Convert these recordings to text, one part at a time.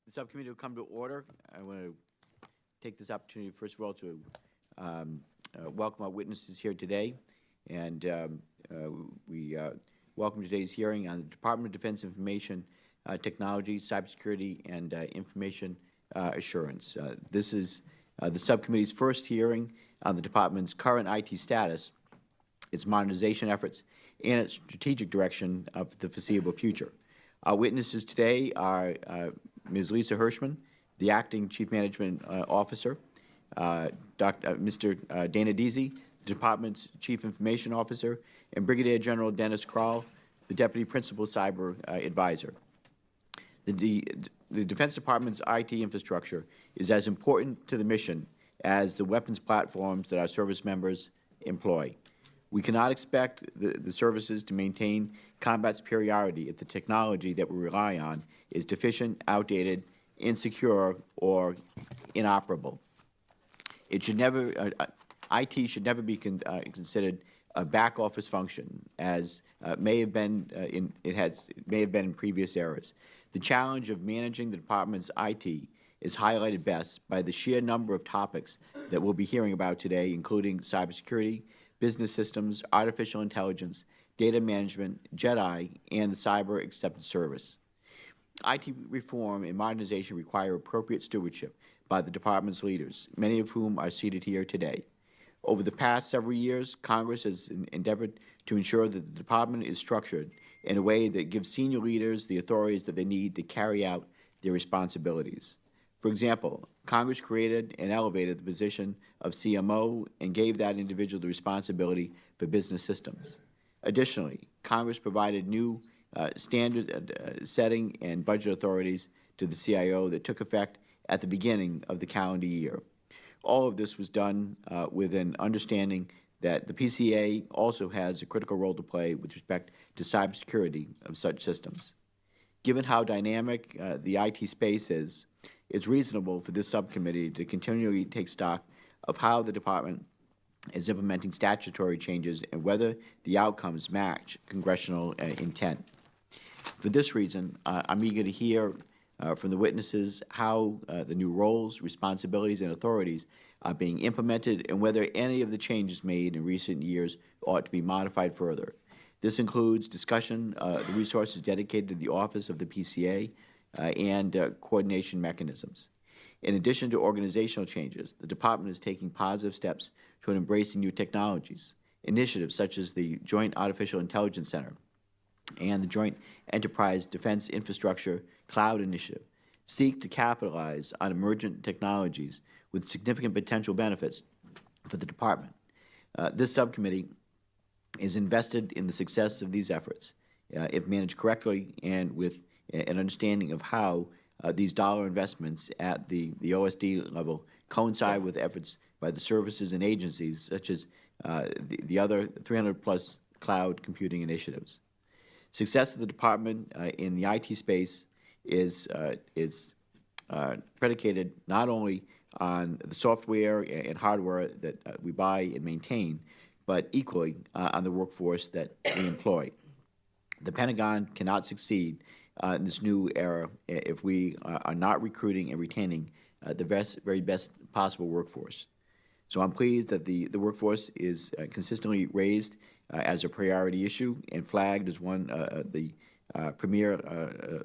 The subcommittee will come to order. I want to take this opportunity, first of all, to welcome our witnesses here today. And we welcome today's hearing on the Department of Defense Information Technology, Cybersecurity, and Information Assurance. This is the subcommittee's first hearing on the Department's current IT status, its modernization efforts, and its strategic direction of the foreseeable future. Our witnesses today are Ms. Lisa Hershman, the Acting Chief Management Officer, Mr. Dana Deasy, the Department's Chief Information Officer, and Brigadier General Dennis Crall, the Deputy Principal Cyber Advisor. The Defense Department's IT infrastructure is as important to the mission as the weapons platforms that our service members employ. We cannot expect the services to maintain combat superiority if the technology that we rely on is deficient, outdated, insecure, or inoperable. It should never, IT should never be considered a back office function, as may have been in previous eras. The challenge of managing the department's IT is highlighted best by the sheer number of topics that we'll be hearing about today, including cybersecurity, business systems, artificial intelligence, data management, JEDI, and the Cyber Accepted Service. IT reform and modernization require appropriate stewardship by the department's leaders, many of whom are seated here today. Over the past several years, Congress has endeavored to ensure that the department is structured in a way that gives senior leaders the authorities that they need to carry out their responsibilities. For example, Congress created and elevated the position of CMO and gave that individual the responsibility for business systems. Additionally, Congress provided new standard setting and budget authorities to the CIO that took effect at the beginning of the calendar year. All of this was done with an understanding that the PCA also has a critical role to play with respect to cybersecurity of such systems. Given how dynamic the IT space is, it's reasonable for this subcommittee to continually take stock of how the department is implementing statutory changes and whether the outcomes match congressional intent. For this reason, I'm eager to hear from the witnesses how the new roles, responsibilities, and authorities are being implemented and whether any of the changes made in recent years ought to be modified further. This includes discussion of the resources dedicated to the Office of the PCA and coordination mechanisms. In addition to organizational changes, the department is taking positive steps toward embracing new technologies. Initiatives such as the Joint Artificial Intelligence Center and the Joint Enterprise Defense Infrastructure Cloud Initiative seek to capitalize on emergent technologies with significant potential benefits for the department. This subcommittee is invested in the success of these efforts if managed correctly and with an understanding of how these dollar investments at the OSD level coincide with efforts by the services and agencies such as the other 300-plus cloud computing initiatives. Success of the department in the IT space is predicated not only on the software and hardware that we buy and maintain, but equally on the workforce that we employ. The Pentagon cannot succeed in this new era if we are not recruiting and retaining the very best possible workforce. So I'm pleased that the workforce is consistently raised as a priority issue and flagged as one of the premier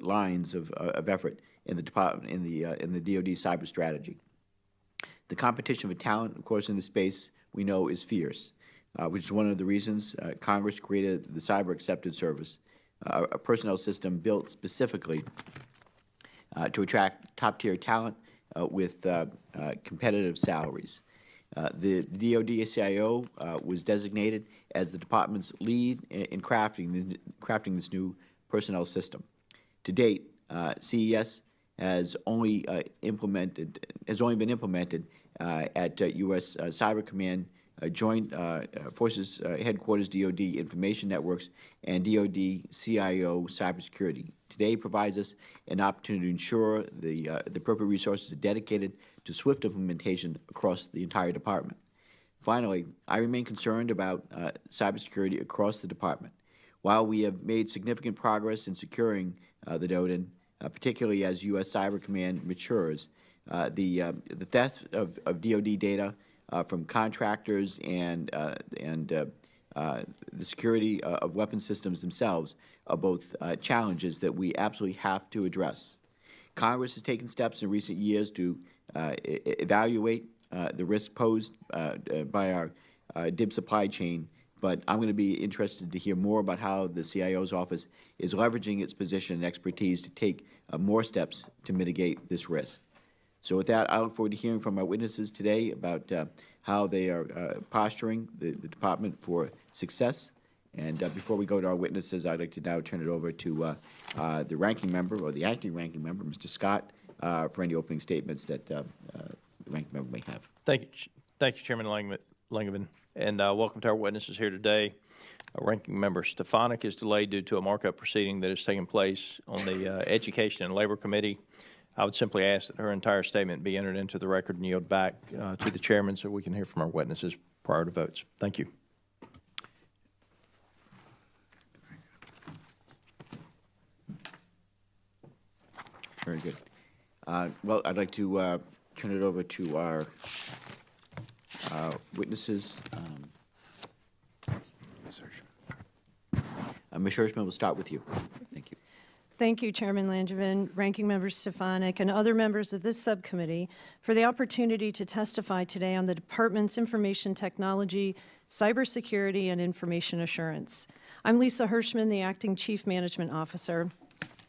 lines of effort in the department in the DoD cyber strategy. The competition for talent, of course, in this space we know is fierce, which is one of the reasons Congress created the Cyber Accepted Service, a personnel system built specifically to attract top-tier talent with competitive salaries. The DoD CIO was designated as the department's lead in crafting this new personnel system. To date, CES has only been implemented at U.S. Cyber Command, Joint Forces Headquarters DoD Information Networks, and DoD CIO Cybersecurity. Today provides us an opportunity to ensure the appropriate resources are dedicated to swift implementation across the entire department. Finally, I remain concerned about cybersecurity across the department. While we have made significant progress in securing the DoD, particularly as U.S. Cyber Command matures. The theft of DoD data from contractors and the security of weapon systems themselves are both challenges that we absolutely have to address. Congress has taken steps in recent years to evaluate the risk posed by our DIB supply chain, but I'm going to be interested to hear more about how the CIO's office is leveraging its position and expertise to take more steps to mitigate this risk. So with that, I look forward to hearing from our witnesses today about how they are posturing the Department for success. And before we go to our witnesses, I'd like to now turn it over to the ranking member, or the acting ranking member, Mr. Scott, for any opening statements that the ranking member may have. Thank you, Chairman Langevin, and welcome to our witnesses here today. Ranking Member Stefanik is delayed due to a markup proceeding that is taking place on the Education and Labor Committee. I would simply ask that her entire statement be entered into the record and yield back to the chairman so we can hear from our witnesses prior to votes. Thank you. Very good. Well, I'd like to turn it over to our witnesses. Ms. Hershman. Ms. Hershman, we'll start with you. Thank you. Thank you, Chairman Langevin, Ranking Member Stefanik, and other members of this subcommittee for the opportunity to testify today on the Department's information technology, cybersecurity, and information assurance. I'm Lisa Hershman, the Acting Chief Management Officer.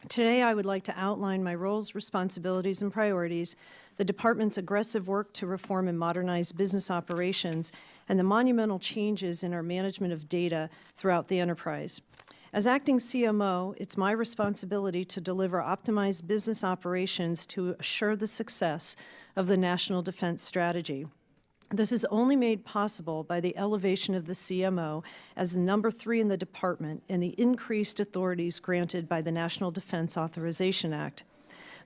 Today, I would like to outline my roles, responsibilities, and priorities, the Department's aggressive work to reform and modernize business operations, and the monumental changes in our management of data throughout the enterprise. As acting CMO, it's my responsibility to deliver optimized business operations to assure the success of the National Defense Strategy. This is only made possible by the elevation of the CMO as the number 3 in the Department and the increased authorities granted by the National Defense Authorization Act.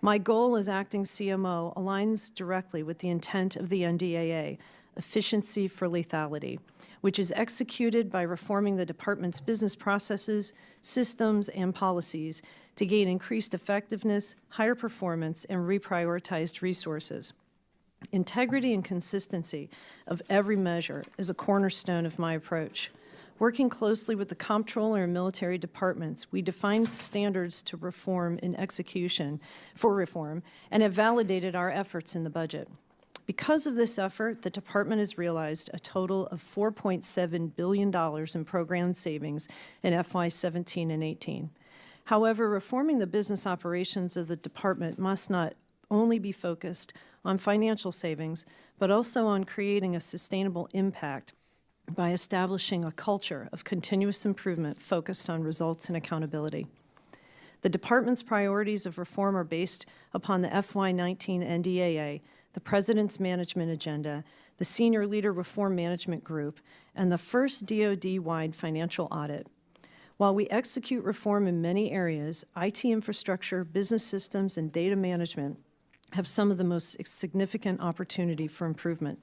My goal as acting CMO aligns directly with the intent of the NDAA, efficiency for lethality, which is executed by reforming the Department's business processes, systems, and policies to gain increased effectiveness, higher performance, and reprioritized resources. Integrity and consistency of every measure is a cornerstone of my approach. Working closely with the comptroller and military departments, we define standards to reform and execution for reform and have validated our efforts in the budget. Because of this effort, the Department has realized a total of $4.7 billion in program savings in FY17 and 18. However, reforming the business operations of the Department must not only be focused on financial savings, but also on creating a sustainable impact by establishing a culture of continuous improvement focused on results and accountability. The Department's priorities of reform are based upon the FY19 NDAA, the President's Management Agenda, the Senior Leader Reform Management Group, and the first DoD-wide financial audit. While we execute reform in many areas, IT infrastructure, business systems, and data management have some of the most significant opportunity for improvement.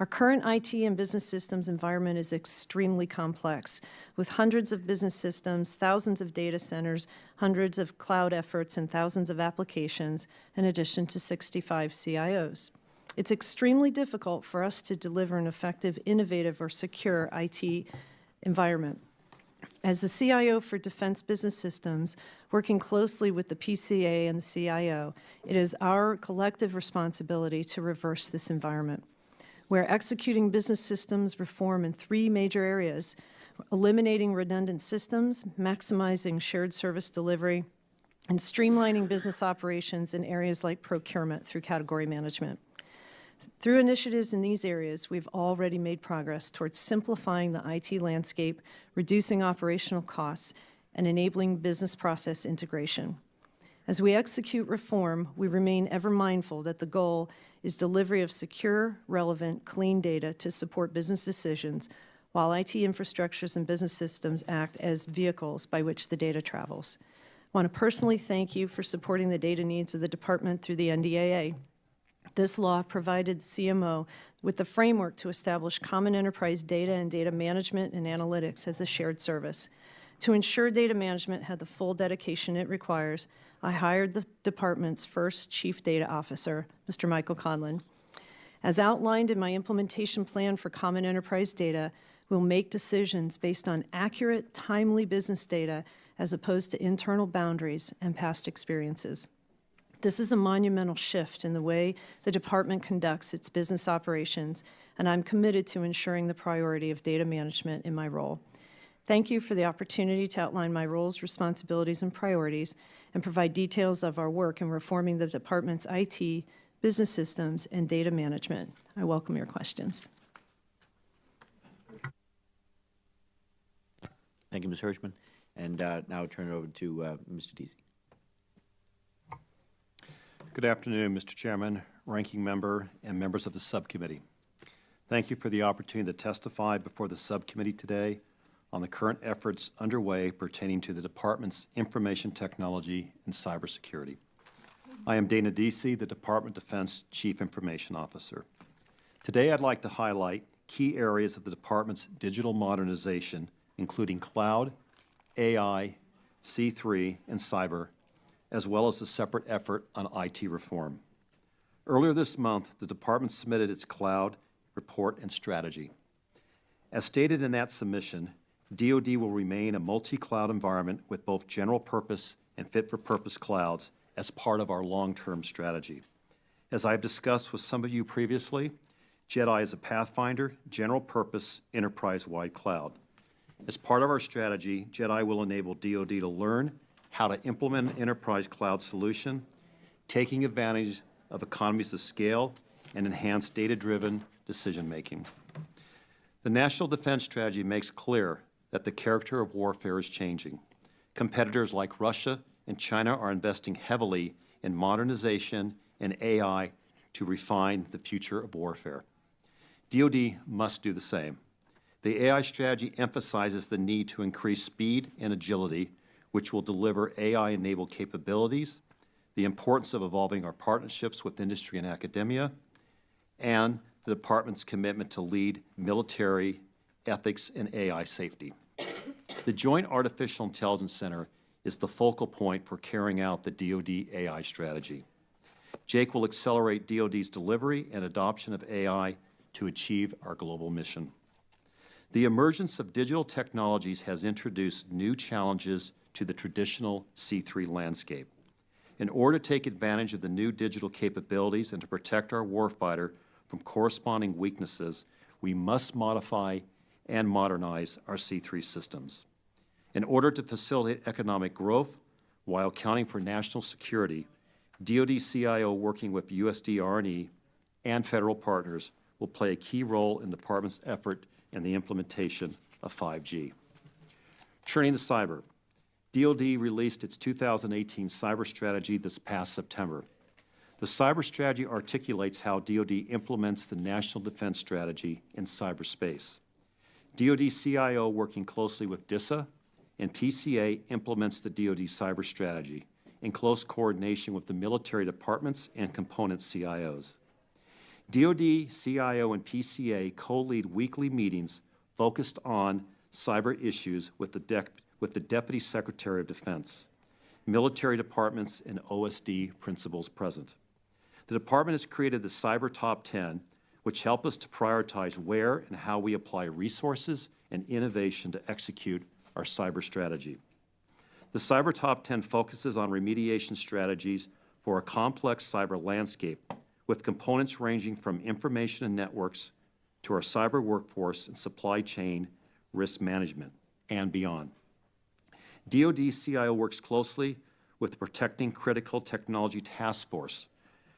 Our current IT and business systems environment is extremely complex, with hundreds of business systems, thousands of data centers, hundreds of cloud efforts, and thousands of applications, in addition to 65 CIOs. It's extremely difficult for us to deliver an effective, innovative, or secure IT environment. As the CIO for Defense Business Systems, working closely with the PCA and the CIO, it is our collective responsibility to reverse this environment. We're executing business systems reform in 3 major areas: eliminating redundant systems, maximizing shared service delivery, and streamlining business operations in areas like procurement through category management. Through initiatives in these areas, we've already made progress towards simplifying the IT landscape, reducing operational costs, and enabling business process integration. As we execute reform, we remain ever mindful that the goal is delivery of secure, relevant, clean data to support business decisions, while IT infrastructures and business systems act as vehicles by which the data travels. I want to personally thank you for supporting the data needs of the Department through the NDAA. This law provided CMO with the framework to establish common enterprise data and data management and analytics as a shared service. To ensure data management had the full dedication it requires, I hired the department's first Chief Data Officer, Mr. Michael Conlon. As outlined in my implementation plan for Common Enterprise Data, we'll make decisions based on accurate, timely business data as opposed to internal boundaries and past experiences. This is a monumental shift in the way the department conducts its business operations, and I'm committed to ensuring the priority of data management in my role. Thank you for the opportunity to outline my roles, responsibilities, and priorities, and provide details of our work in reforming the department's IT, business systems, and data management. I welcome your questions. Thank you, Ms. Hershman. And now I'll turn it over to Mr. Deasy. Good afternoon, Mr. Chairman, Ranking Member, and members of the subcommittee. Thank you for the opportunity to testify before the subcommittee today on the current efforts underway pertaining to the department's information technology and cybersecurity. I am Dana Deasy, the Department of Defense Chief Information Officer. Today, I'd like to highlight key areas of the department's digital modernization, including cloud, AI, C3, and cyber, as well as a separate effort on IT reform. Earlier this month, the department submitted its cloud report and strategy. As stated in that submission, DoD will remain a multi-cloud environment with both general-purpose and fit-for-purpose clouds as part of our long-term strategy. As I've discussed with some of you previously, JEDI is a Pathfinder, general-purpose, enterprise-wide cloud. As part of our strategy, JEDI will enable DoD to learn how to implement an enterprise cloud solution, taking advantage of economies of scale and enhanced data-driven decision-making. The National Defense Strategy makes clear that the character of warfare is changing. Competitors like Russia and China are investing heavily in modernization and AI to refine the future of warfare. DoD must do the same. The AI strategy emphasizes the need to increase speed and agility, which will deliver AI-enabled capabilities, the importance of evolving our partnerships with industry and academia, and the department's commitment to lead military ethics and AI safety. The Joint Artificial Intelligence Center is the focal point for carrying out the DoD AI strategy. Jake will accelerate DoD's delivery and adoption of AI to achieve our global mission. The emergence of digital technologies has introduced new challenges to the traditional C3 landscape. In order to take advantage of the new digital capabilities and to protect our warfighter from corresponding weaknesses, we must modify and modernize our C3 systems. In order to facilitate economic growth while accounting for national security, DoD CIO working with USD R&E and federal partners will play a key role in the department's effort in the implementation of 5G. Turning to cyber, DoD released its 2018 cyber strategy this past September. The cyber strategy articulates how DoD implements the National Defense Strategy in cyberspace. DoD CIO working closely with DISA and PCA implements the DoD cyber strategy in close coordination with the military departments and component CIOs. DoD, CIO, and PCA co-lead weekly meetings focused on cyber issues with the Deputy Secretary of Defense, military departments, and OSD principals present. The department has created the Cyber Top 10, which help us to prioritize where and how we apply resources and innovation to execute our cyber strategy. The Cyber Top 10 focuses on remediation strategies for a complex cyber landscape with components ranging from information and networks to our cyber workforce and supply chain risk management and beyond. DoD CIO works closely with the Protecting Critical Technology Task Force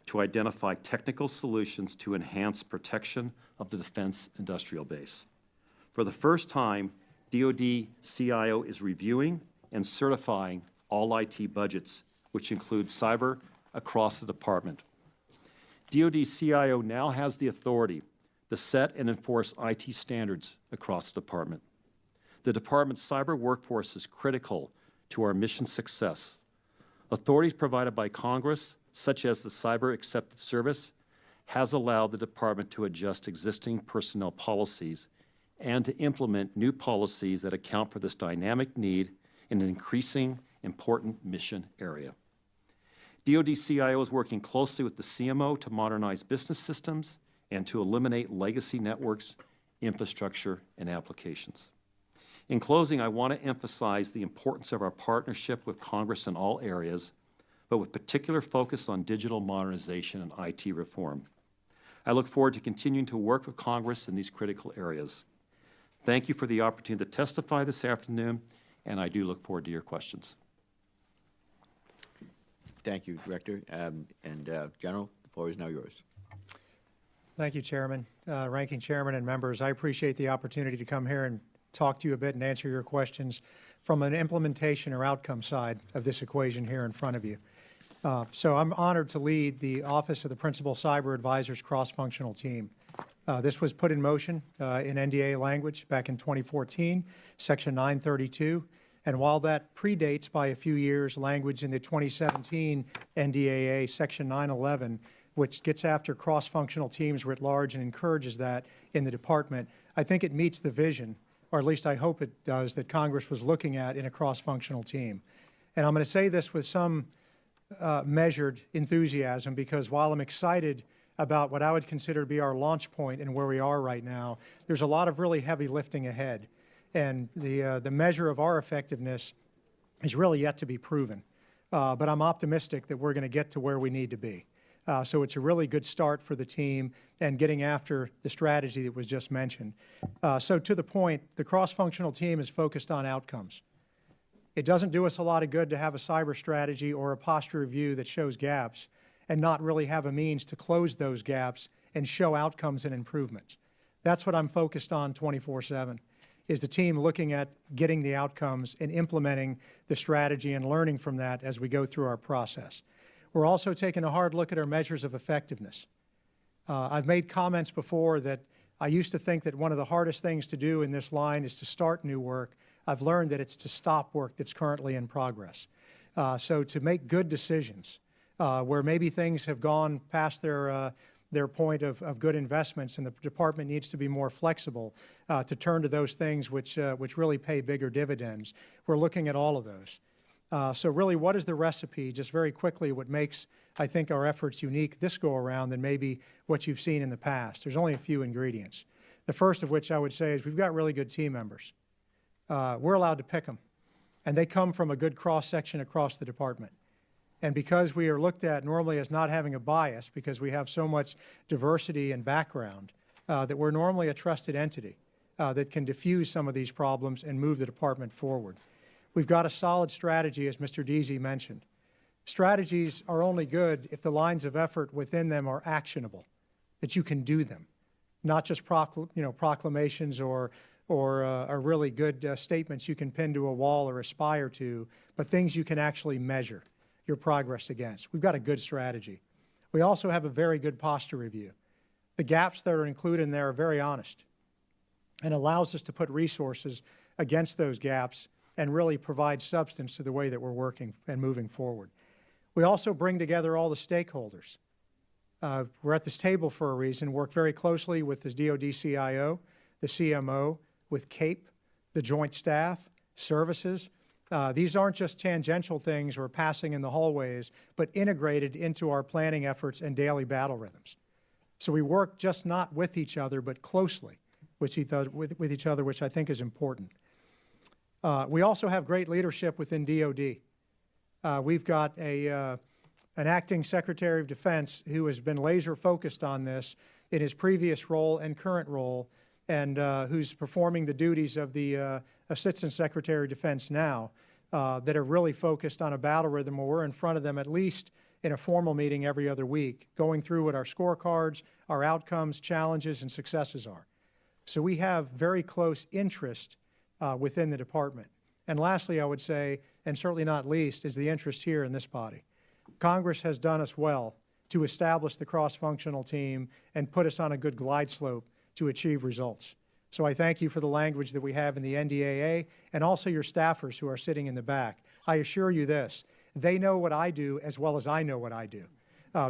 to identify technical solutions to enhance protection of the defense industrial base. For the first time, DoD CIO is reviewing and certifying all IT budgets, which include cyber across the department. DoD CIO now has the authority to set and enforce IT standards across the department. The department's cyber workforce is critical to our mission success. Authorities provided by Congress, such as the Cyber Accepted Service, has allowed the department to adjust existing personnel policies and to implement new policies that account for this dynamic need in an increasing important mission area. DoD CIO is working closely with the CMO to modernize business systems and to eliminate legacy networks, infrastructure, and applications. In closing, I want to emphasize the importance of our partnership with Congress in all areas, but with particular focus on digital modernization and IT reform. I look forward to continuing to work with Congress in these critical areas. Thank you for the opportunity to testify this afternoon, and I do look forward to your questions. Thank you, Director. General, the floor is now yours. Thank you, Chairman, Ranking Chairman, and members. I appreciate the opportunity to come here and talk to you a bit and answer your questions from an implementation or outcome side of this equation here in front of you. So I'm honored to lead the Office of the Principal Cyber Advisor's cross-functional team. This was put in motion in NDAA language back in 2014, Section 932. And while that predates by a few years language in the 2017 NDAA, Section 911, which gets after cross-functional teams writ large and encourages that in the department, I think it meets the vision, or at least I hope it does, that Congress was looking at in a cross-functional team. And I'm going to say this with some measured enthusiasm, because while I'm excited about what I would consider to be our launch point and where we are right now, there's a lot of really heavy lifting ahead. And the measure of our effectiveness is really yet to be proven. But I'm optimistic that we're going to get to where we need to be. So it's a really good start for the team and getting after the strategy that was just mentioned. So to the point, the cross-functional team is focused on outcomes. It doesn't do us a lot of good to have a cyber strategy or a posture review that shows gaps and not really have a means to close those gaps and show outcomes and improvements. That's what I'm focused on 24/7, is the team looking at getting the outcomes and implementing the strategy and learning from that as we go through our process. We're also taking a hard look at our measures of effectiveness. I've made comments before that I used to think that one of the hardest things to do in this line is to start new work. I've learned that it's to stop work that's currently in progress. So to make good decisions where maybe things have gone past their point of good investments, and the department needs to be more flexible to turn to those things which really pay bigger dividends. We're looking at all of those. So really, what is the recipe, just very quickly, what makes, I think, our efforts unique this go-around than maybe what you've seen in the past? There's only a few ingredients. The first of which I would say is we've got really good team members. We're allowed to pick them, and they come from a good cross-section across the department. And because we are looked at normally as not having a bias, because we have so much diversity and background, that we're normally a trusted entity that can diffuse some of these problems and move the department forward. We've got a solid strategy, as Mr. Deasy mentioned. Strategies are only good if the lines of effort within them are actionable, that you can do them, not just proclamations or really good statements you can pin to a wall or aspire to, but things you can actually measure your progress against. We've got a good strategy. We also have a very good posture review. The gaps that are included in there are very honest and allows us to put resources against those gaps and really provide substance to the way that we're working and moving forward. We also bring together all the stakeholders. We're at this table for a reason, work very closely with the DoD CIO, the CMO, with CAPE, the Joint Staff, services. These aren't just tangential things or passing in the hallways, but integrated into our planning efforts and daily battle rhythms. So we work just not with each other, but closely with each other, which I think is important. We also have great leadership within DoD. We've got an acting Secretary of Defense who has been laser focused on this in his previous role and current role, and who's performing the duties of the Assistant Secretary of Defense now, that are really focused on a battle rhythm where we're in front of them at least in a formal meeting every other week, going through what our scorecards, our outcomes, challenges, and successes are. So we have very close interest within the department. And lastly, I would say, and certainly not least, is the interest here in this body. Congress has done us well to establish the cross-functional team and put us on a good glide slope to achieve results. So I thank you for the language that we have in the NDAA and also your staffers who are sitting in the back. I assure you this, they know what I do as well as I know what I do.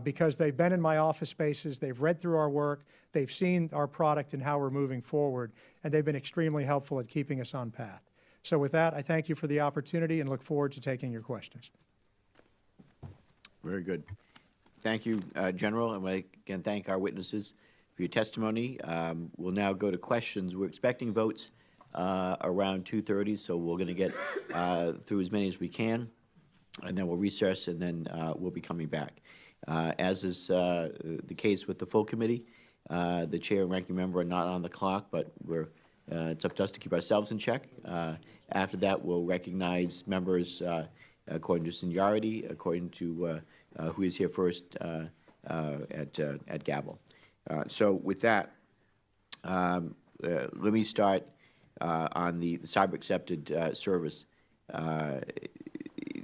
because they've been in my office spaces, they've read through our work, they've seen our product and how we're moving forward, and they've been extremely helpful at keeping us on path. So with that, I thank you for the opportunity and look forward to taking your questions. Very good. Thank you, General, and I again thank our witnesses for your testimony. We'll now go to questions. We're expecting votes around 2:30, so we're going to get through as many as we can, and then we'll recess, and then we'll be coming back. As is the case with the full committee, the chair and ranking member are not on the clock, but it's up to us to keep ourselves in check. After that, we'll recognize members according to seniority, according to who is here first at gavel. So with that, let me start on the cyber accepted service.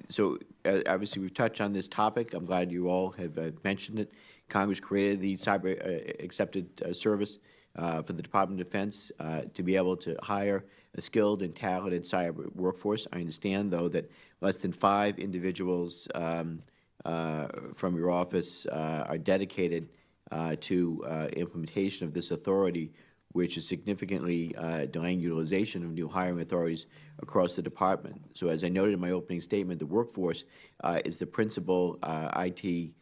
So obviously we've touched on this topic. I'm glad you all have mentioned it. Congress created the cyber accepted service for the Department of Defense to be able to hire a skilled and talented cyber workforce. I understand, though, that less than 5 individuals from your office are dedicated to implementation of this authority, which is significantly delaying utilization of new hiring authorities across the department. So as I noted in my opening statement, the workforce is the principal IT,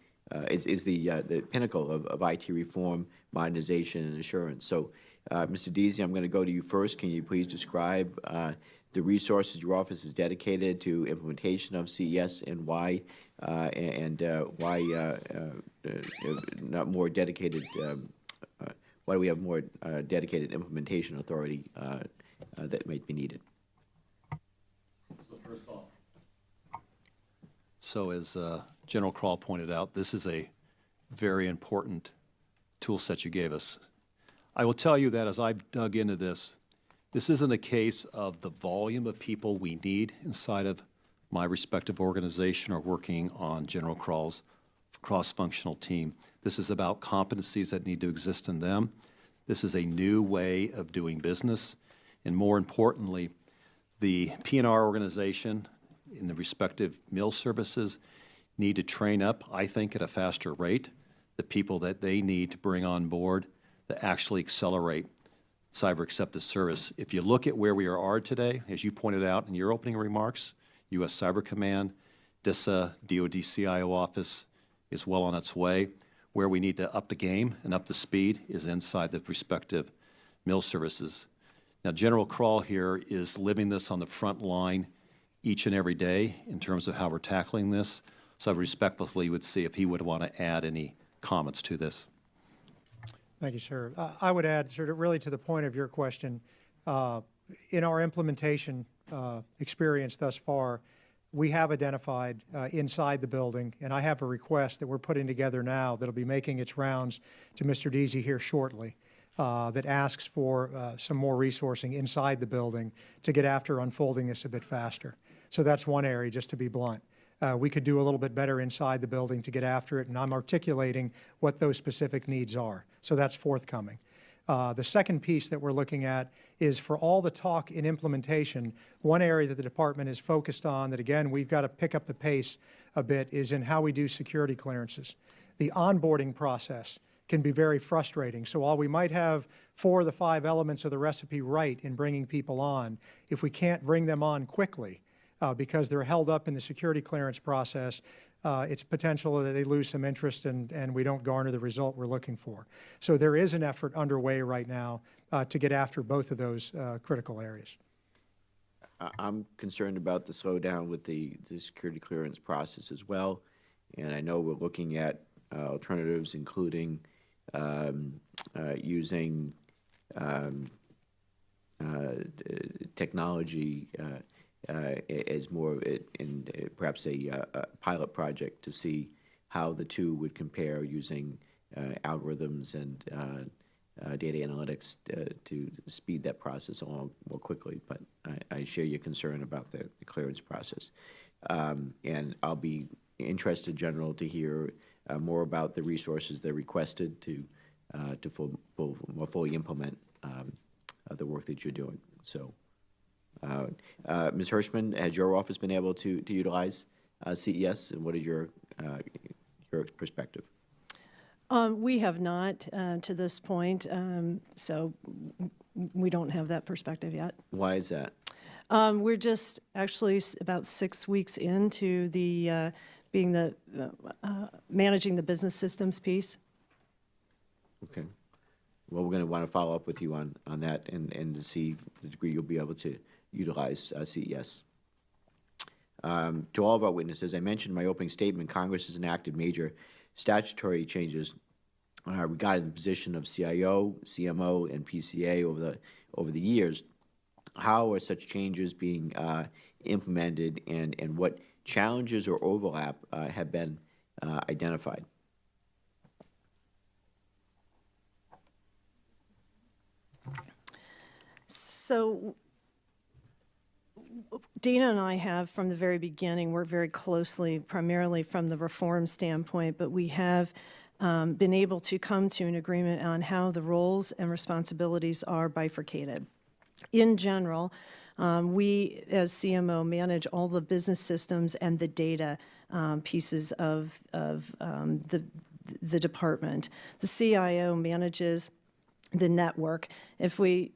is the pinnacle of IT reform, modernization, and assurance. So, Mr. Deasy, I'm going to go to you first. Can you please describe the resources your office is dedicated to implementation of CES and why, not more dedicated? Why do we have more dedicated implementation authority that might be needed? So as General Crall pointed out, this is a very important tool set you gave us. I will tell you that as I've dug into this, this isn't a case of the volume of people we need inside of my respective organization or working on General Crall's cross-functional team. This is about competencies that need to exist in them. This is a new way of doing business. And more importantly, the P&R organization in the respective mill services need to train up, I think, at a faster rate, the people that they need to bring on board to actually accelerate cyber accepted service. If you look at where we are today, as you pointed out in your opening remarks, U.S. Cyber Command, DISA, DoD CIO office is well on its way. Where we need to up the game and up the speed is inside the respective mill services. Now, General Crall here is living this on the front line each and every day in terms of how we're tackling this. So I respectfully would see if he would want to add any comments to this. Thank you, sir. I would add, sort of really to the point of your question, in our implementation experience thus far, we have identified inside the building, and I have a request that we're putting together now that'll be making its rounds to Mr. Deasy here shortly, that asks for some more resourcing inside the building to get after unfolding this a bit faster. So that's one area, just to be blunt. We could do a little bit better inside the building to get after it, and I'm articulating what those specific needs are. So that's forthcoming. The second piece that we're looking at is for all the talk in implementation, one area that the department is focused on that, again, we've got to pick up the pace a bit is in how we do security clearances. The onboarding process can be very frustrating. So while we might have 4 of the 5 elements of the recipe right in bringing people on, if we can't bring them on quickly because they're held up in the security clearance process, it's potential that they lose some interest and we don't garner the result we're looking for. So there is an effort underway right now to get after both of those critical areas. I'm concerned about the slowdown with the security clearance process as well, and I know we're looking at alternatives, including using technology as more in perhaps a pilot project to see how the two would compare using algorithms and data analytics to speed that process along more quickly. But I share your concern about the clearance process. And I'll be interested, General, to hear more about the resources that are requested to more fully implement the work that you're doing. So, Ms. Hershman, has your office been able to utilize CES, and what is your perspective? We have not to this point, so we don't have that perspective yet. Why is that? We're just actually about 6 weeks into the being the managing the business systems piece. Okay. Well, we're going to want to follow up with you on that and to see the degree you'll be able to utilize CES. To all of our witnesses, I mentioned in my opening statement, Congress has enacted major statutory changes regarding the position of CIO, CMO, and PCA over the years. How are such changes being implemented, and what challenges or overlap have been identified? So Dana and I have, from the very beginning, worked very closely, primarily from the reform standpoint, but we have been able to come to an agreement on how the roles and responsibilities are bifurcated. In general, we, as CMO, manage all the business systems and the data pieces of the department. The CIO manages the network. If we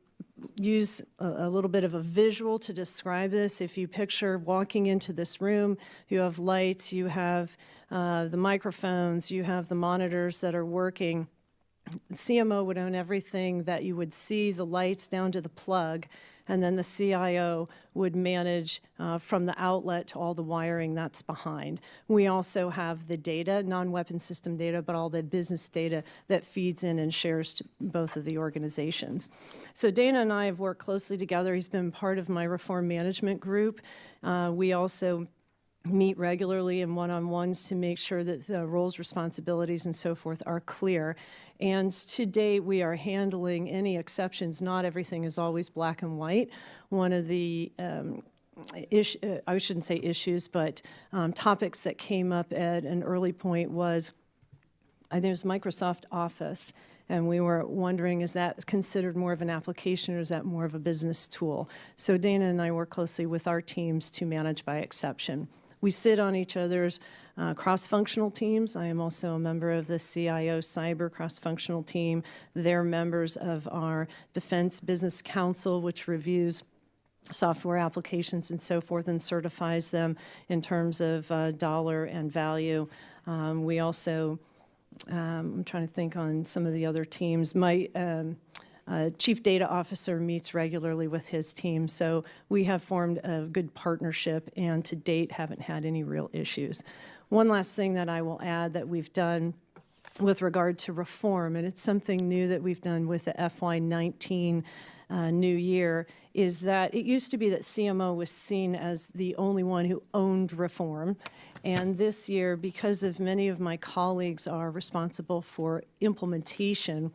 use a little bit of a visual to describe this, if you picture walking into this room, you have lights, you have the microphones, you have the monitors that are working. The CMO would own everything that you would see, the lights down to the plug, and then the CIO would manage from the outlet to all the wiring that's behind. We also have the data, non-weapon system data, but all the business data that feeds in and shares to both of the organizations. So Dana and I have worked closely together. He's been part of my reform management group. We also meet regularly in one-on-ones to make sure that the roles, responsibilities, and so forth are clear. And to date, we are handling any exceptions. Not everything is always black and white. One of the I shouldn't say issues, but topics that came up at an early point was, I think it was Microsoft Office, and we were wondering, is that considered more of an application or is that more of a business tool? So Dana and I work closely with our teams to manage by exception. We sit on each other's cross-functional teams. I am also a member of the CIO Cyber cross-functional team. They're members of our Defense Business Council, which reviews software applications and so forth and certifies them in terms of dollar and value. We also, I'm trying to think on some of the other teams. My Chief Data Officer meets regularly with his team, so we have formed a good partnership and to date haven't had any real issues. One last thing that I will add that we've done with regard to reform, and it's something new that we've done with the FY19 new year, is that it used to be that CMO was seen as the only one who owned reform. And this year, because of many of my colleagues are responsible for implementation,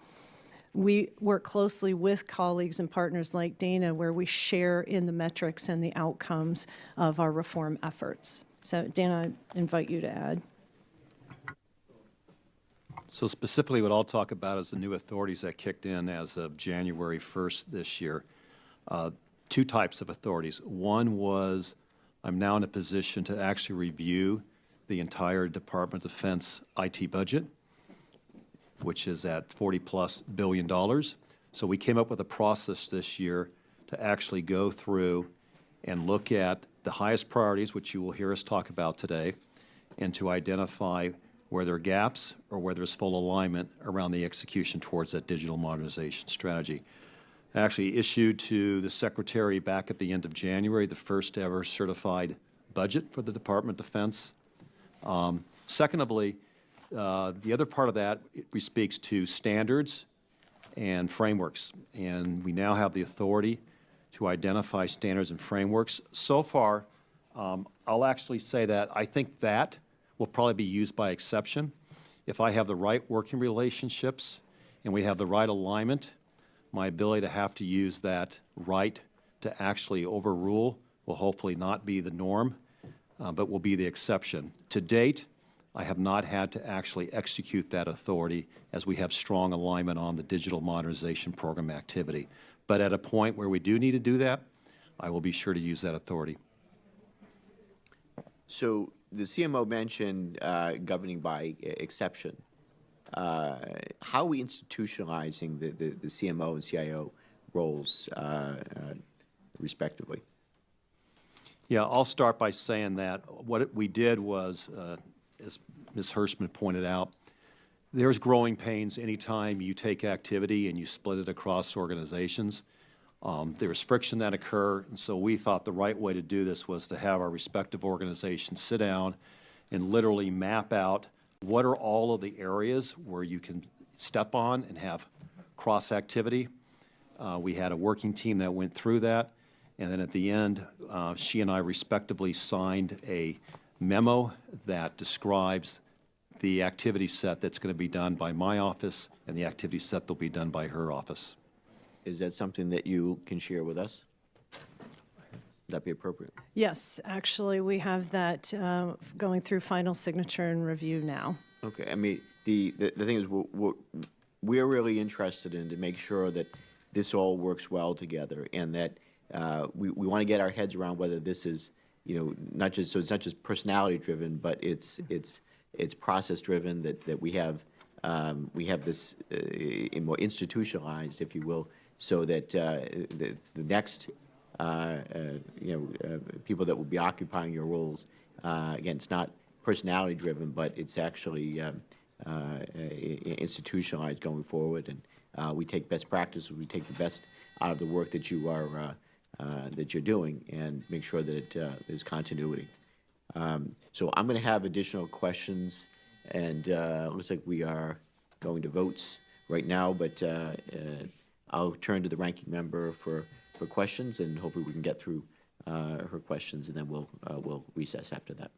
we work closely with colleagues and partners like Dana where we share in the metrics and the outcomes of our reform efforts. So Dana, I invite you to add. So specifically what I'll talk about is the new authorities that kicked in as of January 1st this year. Two types of authorities. One was I'm now in a position to actually review the entire Department of Defense IT budget, which is at $40+ billion. So we came up with a process this year to actually go through and look at the highest priorities, which you will hear us talk about today, and to identify where there are gaps or where there's full alignment around the execution towards that digital modernization strategy. I actually issued to the Secretary back at the end of January the first ever certified budget for the Department of Defense. Secondly, the other part of that speaks to standards and frameworks, and we now have the authority to identify standards and frameworks. So far, I'll actually say that I think that will probably be used by exception. If I have the right working relationships and we have the right alignment, my ability to have to use that right to actually overrule will hopefully not be the norm, but will be the exception. To date, I have not had to actually execute that authority as we have strong alignment on the digital modernization program activity. But at a point where we do need to do that, I will be sure to use that authority. So CMO mentioned governing by exception. How are we institutionalizing the CMO and CIO roles respectively? Yeah, I'll start by saying that what we did was, as Ms. Hershman pointed out, there's growing pains anytime you take activity and you split it across organizations. There's friction that occur, and so we thought the right way to do this was to have our respective organizations sit down and literally map out what are all of the areas where you can step on and have cross-activity. We had a working team that went through that, and then at the end, she and I respectively signed a memo that describes the activity set that's going to be done by my office and the activity set that will be done by her office. Is that something that you can share with us? Would that be appropriate? Yes, actually, we have that going through final signature and review now. Okay. I mean, the thing is, we're really interested in to make sure that this all works well together, and that we want to get our heads around whether this is, not just, so it's not just personality driven, but it's process driven, that we have this more institutionalized, if you will, so that the next people that will be occupying your roles, again, it's not personality driven, but it's actually institutionalized going forward, and we take best practices, we take the best out of the work that you are that you're doing, and make sure that there's continuity. So I'm going to have additional questions, and it looks like we are going to votes right now, but I'll turn to the ranking member for questions, and hopefully we can get through her questions, and then we'll recess after that.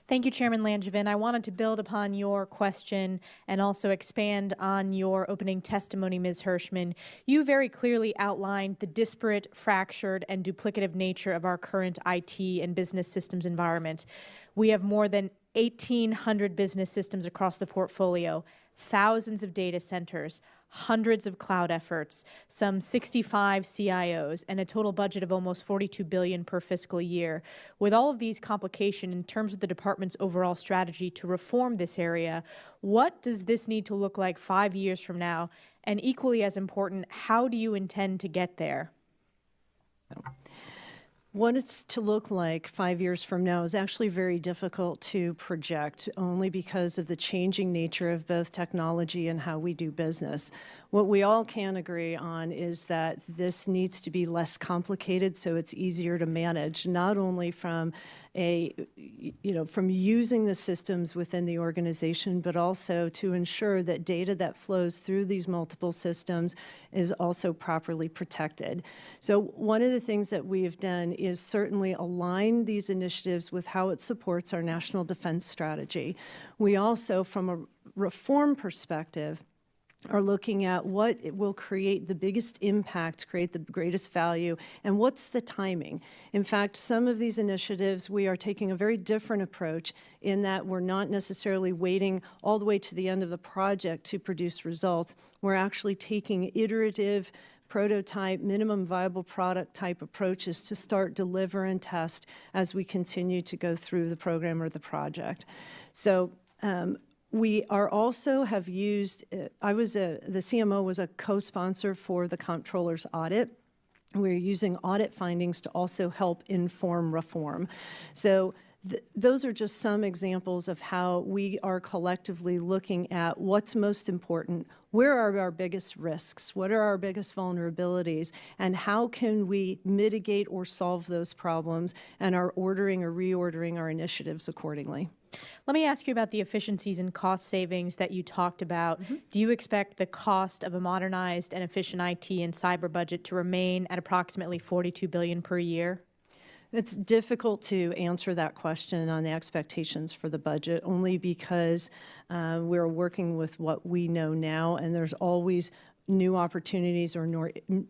Thank you, Chairman Langevin. I wanted to build upon your question and also expand on your opening testimony, Ms. Hershman. You very clearly outlined the disparate, fractured, and duplicative nature of our current IT and business systems environment. We have more than 1,800 business systems across the portfolio, thousands of data centers, hundreds of cloud efforts, some 65 CIOs, and a total budget of almost $42 billion per fiscal year. With all of these complications in terms of the department's overall strategy to reform this area, what does this need to look like 5 years from now? And equally as important, how do you intend to get there? What it's to look like 5 years from now is actually very difficult to project, only because of the changing nature of both technology and how we do business. What we all can agree on is that this needs to be less complicated so it's easier to manage, not only from from using the systems within the organization, but also to ensure that data that flows through these multiple systems is also properly protected. So one of the things that we have done is certainly align these initiatives with how it supports our national defense strategy. We also, from a reform perspective, are looking at what it will create the biggest impact, create the greatest value, and what's the timing. In fact, some of these initiatives, we are taking a very different approach in that we're not necessarily waiting all the way to the end of the project to produce results. We're actually taking iterative, prototype, minimum viable product type approaches to start, deliver, and test as we continue to go through the program or the project. So we are also have used, the CMO was a co-sponsor for the comptroller's audit. We're using audit findings to also help inform reform. So those are just some examples of how we are collectively looking at what's most important, where are our biggest risks, what are our biggest vulnerabilities, and how can we mitigate or solve those problems, and are ordering or reordering our initiatives accordingly. Let me ask you about the efficiencies and cost savings that you talked about. Do you expect the cost of a modernized and efficient IT and cyber budget to remain at approximately $42 billion per year? It's difficult to answer that question on the expectations for the budget, only because we're working with what we know now, and there's always new opportunities or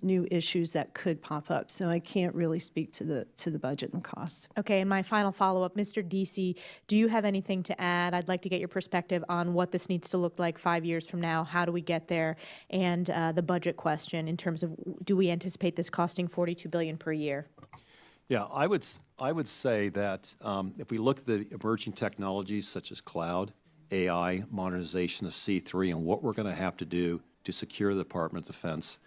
new issues that could pop up. So I can't really speak to the budget and costs. Okay, and my final follow-up, Mr. Deasy, do you have anything to add? I'd like to get your perspective on what this needs to look like 5 years from now. How do we get there? And the budget question in terms of, do we anticipate this costing $42 billion per year? Yeah, I would I would say that if we look at the emerging technologies such as cloud, AI, modernization of C3, and what we're going to have to do to secure the Department of Defense,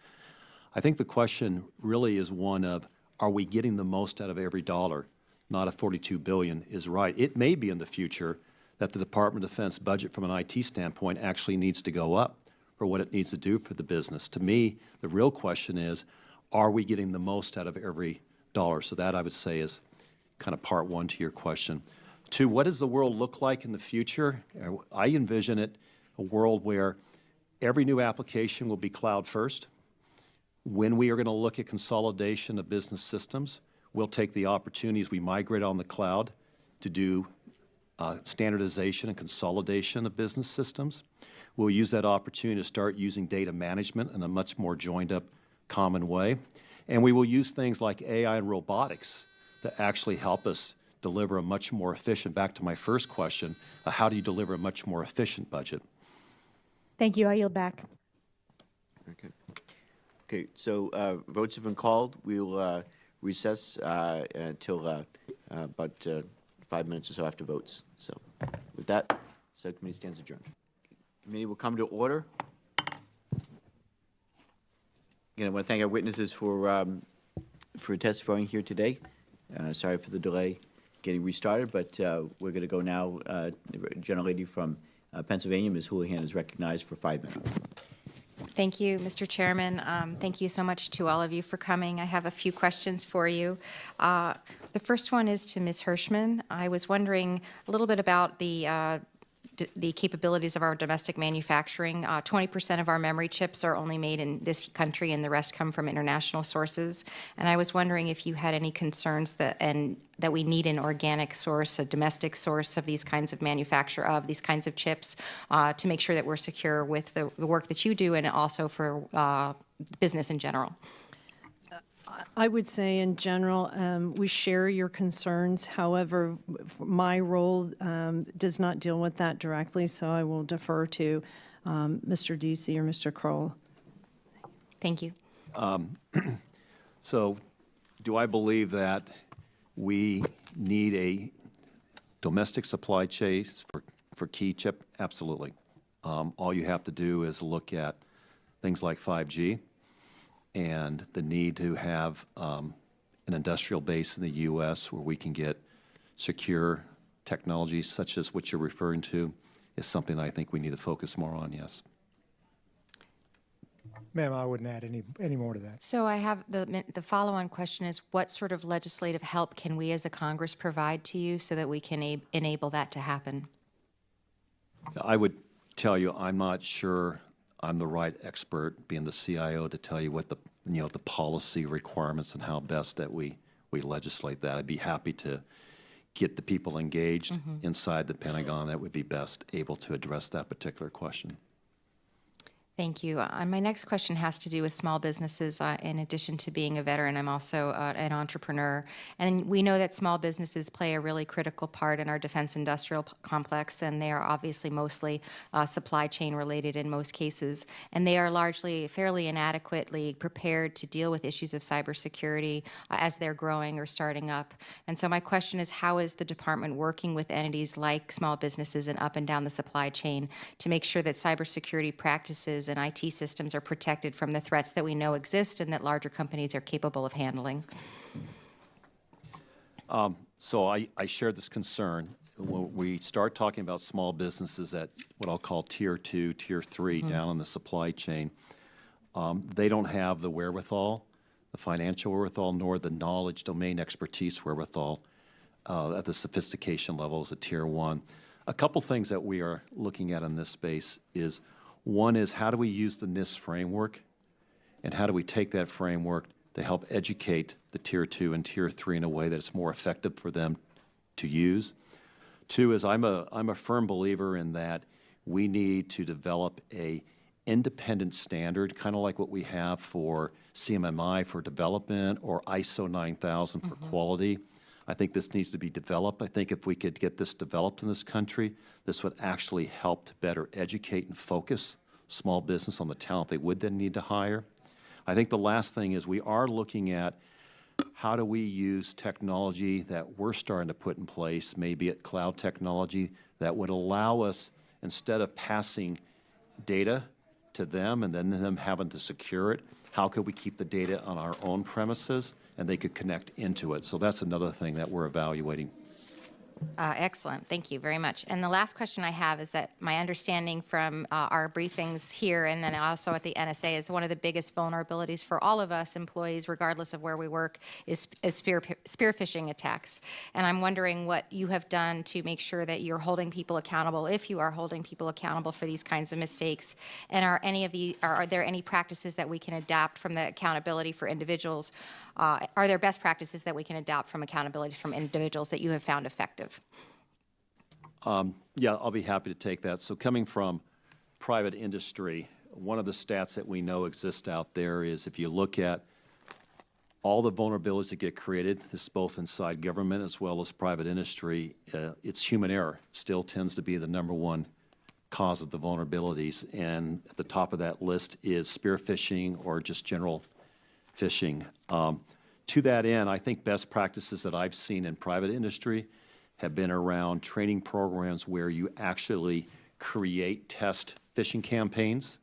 I think the question really is one of, are we getting the most out of every dollar? Not a $42 billion is right. It may be in the future that the Department of Defense budget from an IT standpoint actually needs to go up for what it needs to do for the business. To me, the real question is, are we getting the most out of every dollar? So that, I would say, is kind of part one to your question. Two, what does the world look like in the future? I envision it a world where every new application will be cloud first. When we are going to look at consolidation of business systems, we'll take the opportunity as we migrate on the cloud to do standardization and consolidation of business systems. We'll use that opportunity to start using data management in a much more joined-up, common way. And we will use things like AI and robotics to actually help us deliver a much more efficient, back to my first question, how do you deliver a much more efficient budget? Thank you. I yield back. Okay. Okay, so votes have been called. We'll recess until about 5 minutes or so after votes. So with that, subcommittee stands adjourned. Committee will come to order. Again, I want to thank our witnesses for testifying here today. Sorry for the delay getting restarted, but we're going to go now. The gentlelady from Pennsylvania, Ms. Houlihan, is recognized for 5 minutes. Thank you, Mr. Chairman. Thank you so much to all of you for coming. I have a few questions for you. The first one is to Ms. Hershman. I was wondering a little bit about the capabilities of our domestic manufacturing. 20% of our memory chips are only made in this country, and the rest come from international sources. And I was wondering if you had any concerns that we need an organic source, a domestic source of these kinds of manufacture of these kinds of chips to make sure that we're secure with the work that you do and also for business in general. I would say in general, we share your concerns. However, my role does not deal with that directly, so I will defer to Mr. Deasy or Mr. Crall. Thank you. So do I believe that we need a domestic supply chain for key chip? Absolutely. All you have to do is look at things like 5G. And the need to have an industrial base in the U.S. where we can get secure technologies such as what you're referring to is something I think we need to focus more on, yes. Ma'am, I wouldn't add any more to that. So I have the follow-on question is, what sort of legislative help can we as a Congress provide to you so that we can enable that to happen? I would tell you I'm not sure I'm the right expert, being the CIO, to tell you what the policy requirements and how best that we legislate that. I'd be happy to get the people engaged inside the Pentagon that would be best able to address that particular question. Thank you. My next question has to do with small businesses. In addition to being a veteran, I'm also an entrepreneur. And we know that small businesses play a really critical part in our defense industrial complex, and they are obviously mostly supply chain related in most cases. And they are largely fairly inadequately prepared to deal with issues of cybersecurity as they're growing or starting up. And so my question is, how is the department working with entities like small businesses and up and down the supply chain to make sure that cybersecurity practices and IT systems are protected from the threats that we know exist and that larger companies are capable of handling? So I share this concern. When we start talking about small businesses at what I'll call Tier 2, Tier 3 down in the supply chain, they don't have the wherewithal, the financial wherewithal, nor the knowledge, domain expertise wherewithal at the sophistication levels at Tier 1. A couple things that we are looking at in this space is, one is, how do we use the NIST framework, and how do we take that framework to help educate the Tier 2 and Tier 3 in a way that it's more effective for them to use? Two is, I'm a firm believer in that we need to develop a independent standard, kind of like what we have for CMMI for development or ISO 9000 for quality. I think this needs to be developed. I think if we could get this developed in this country, this would actually help to better educate and focus small business on the talent they would then need to hire. I think the last thing is, we are looking at how do we use technology that we're starting to put in place, maybe at cloud technology, that would allow us, instead of passing data to them and then them having to secure it, how could we keep the data on our own premises and they could connect into it? So that's another thing that we're evaluating. Excellent. Thank you very much. And the last question I have is that my understanding from our briefings here and then also at the NSA is one of the biggest vulnerabilities for all of us employees, regardless of where we work, is spear phishing attacks. And I'm wondering what you have done to make sure that you're holding people accountable, if you are holding people accountable for these kinds of mistakes. And are there any practices that we can adapt from the accountability for individuals? Are there best practices that we can adopt from accountability from individuals that you have found effective? Yeah, I'll be happy to take that. So coming from private industry, one of the stats that we know exist out there is if you look at all the vulnerabilities that get created, this is both inside government as well as private industry, it's human error still tends to be the #1 cause of the vulnerabilities. And at the top of that list is spear phishing or just general phishing. To that end, I think best practices that I've seen in private industry have been around training programs where you actually create test phishing campaigns.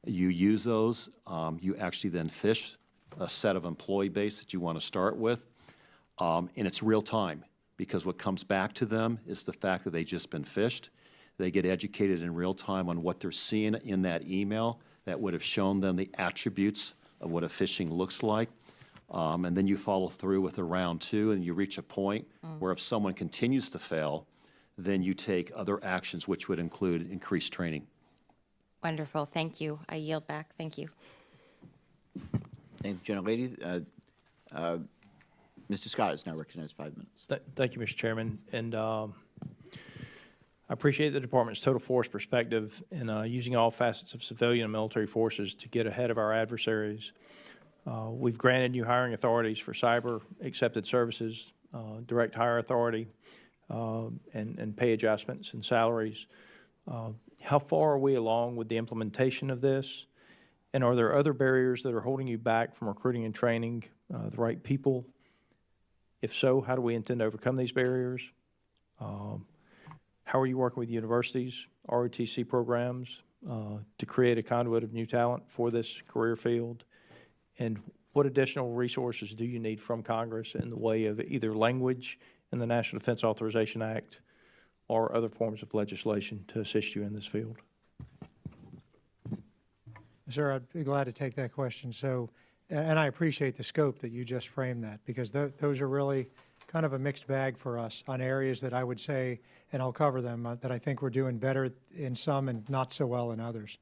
You use those. You actually then phish a set of employee base that you want to start with. And it's real time because what comes back to them is the fact that they've just been phished. They get educated in real time on what they're seeing in that email that would have shown them the attributes of what a phishing looks like. And then you follow through with a round 2 and you reach a point where if someone continues to fail, then you take other actions which would include increased training. Wonderful. Thank you. I yield back. Thank you. Thank you, gentlelady. Mr. Scott is now recognized 5 minutes. Thank you, Mr. Chairman. And I appreciate the department's total force perspective in using all facets of civilian and military forces to get ahead of our adversaries. We've granted new hiring authorities for cyber accepted services, direct hire authority, and pay adjustments and salaries. How far are we along with the implementation of this? And are there other barriers that are holding you back from recruiting and training the right people? If so, how do we intend to overcome these barriers? How are you working with universities, ROTC programs to create a conduit of new talent for this career field? And what additional resources do you need from Congress in the way of either language in the National Defense Authorization Act or other forms of legislation to assist you in this field? Sir, I'd be glad to take that question. So, and I appreciate the scope that you just framed that, because those are really kind of a mixed bag for us on areas that I would say, and I'll cover them, that I think we're doing better in some and not so well in others.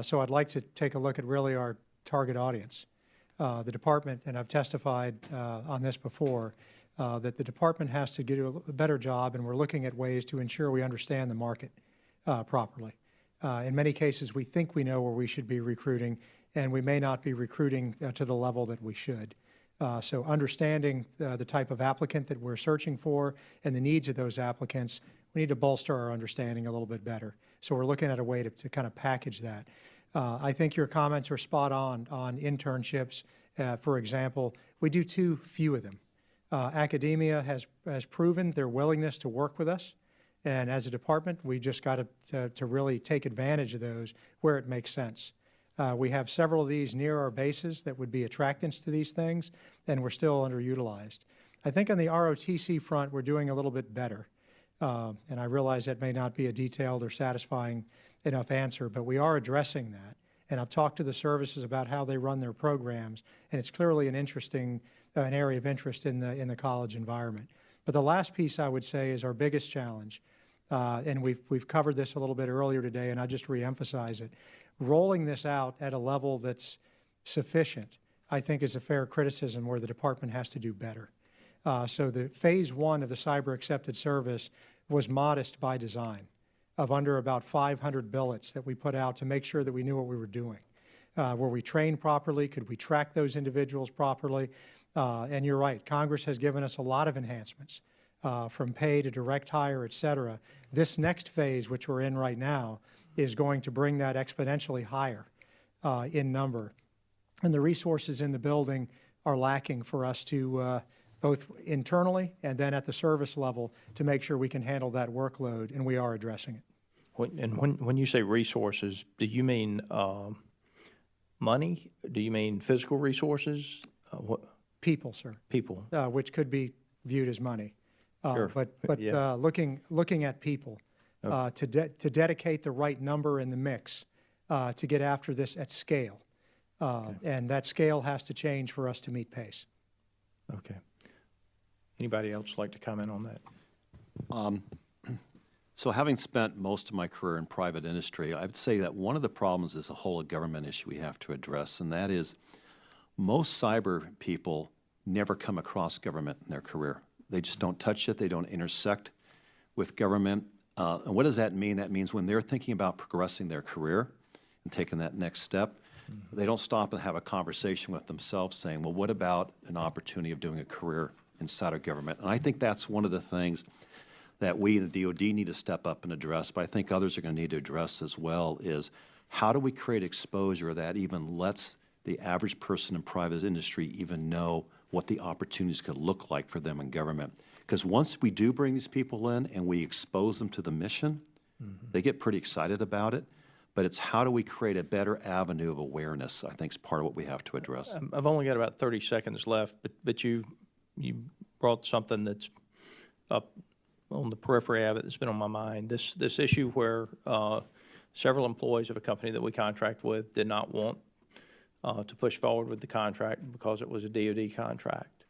So I'd like to take a look at really our target audience. The department, and I've testified on this before, that the department has to do a better job, and we're looking at ways to ensure we understand the market properly. In many cases, we think we know where we should be recruiting, and we may not be recruiting to the level that we should. So understanding the type of applicant that we're searching for and the needs of those applicants, we need to bolster our understanding a little bit better. So we're looking at a way to kind of package that. I think your comments are spot on internships. For example, we do too few of them. Academia has proven their willingness to work with us. And as a department, we've just got to really take advantage of those where it makes sense. We have several of these near our bases that would be attractants to these things, and we're still underutilized. I think on the ROTC front, we're doing a little bit better. And I realize that may not be a detailed or satisfying enough answer, but we are addressing that. And I've talked to the services about how they run their programs, and it's clearly an area of interest in the college environment. But the last piece I would say is our biggest challenge, and we've covered this a little bit earlier today, and I'll just reemphasize it. Rolling this out at a level that's sufficient, I think, is a fair criticism where the department has to do better. So the phase 1 of the cyber accepted service was modest by design, of under about 500 billets that we put out to make sure that we knew what we were doing. Were we trained properly? Could we track those individuals properly? And you're right, Congress has given us a lot of enhancements, from pay to direct hire, et cetera. This next phase, which we're in right now, is going to bring that exponentially higher in number. And the resources in the building are lacking for us to both internally and then at the service level to make sure we can handle that workload, and we are addressing it. When you say resources, do you mean money? Do you mean physical resources? What? People, sir. People. Which could be viewed as money. Sure. But Yeah. looking at people, to dedicate the right number in the mix to get after this at scale. And that scale has to change for us to meet pace. Okay. Anybody else like to comment on that? So having spent most of my career in private industry, I would say that one of the problems is a whole government issue we have to address, and that is most cyber people never come across government in their career. They just don't touch it. They don't intersect with government. And what does that mean? That means when they're thinking about progressing their career and taking that next step, they don't stop and have a conversation with themselves saying, well, what about an opportunity of doing a career inside of government? And I think that's one of the things that we in the DOD need to step up and address, but I think others are going to need to address as well, is how do we create exposure that even lets the average person in private industry even know what the opportunities could look like for them in government? Because once we do bring these people in and we expose them to the mission, they get pretty excited about it. But it's how do we create a better avenue of awareness, I think, is part of what we have to address. I've only got about 30 seconds left, but you brought something that's up on the periphery of it that's been on my mind. This issue where several employees of a company that we contract with did not want to push forward with the contract because it was a DOD contract.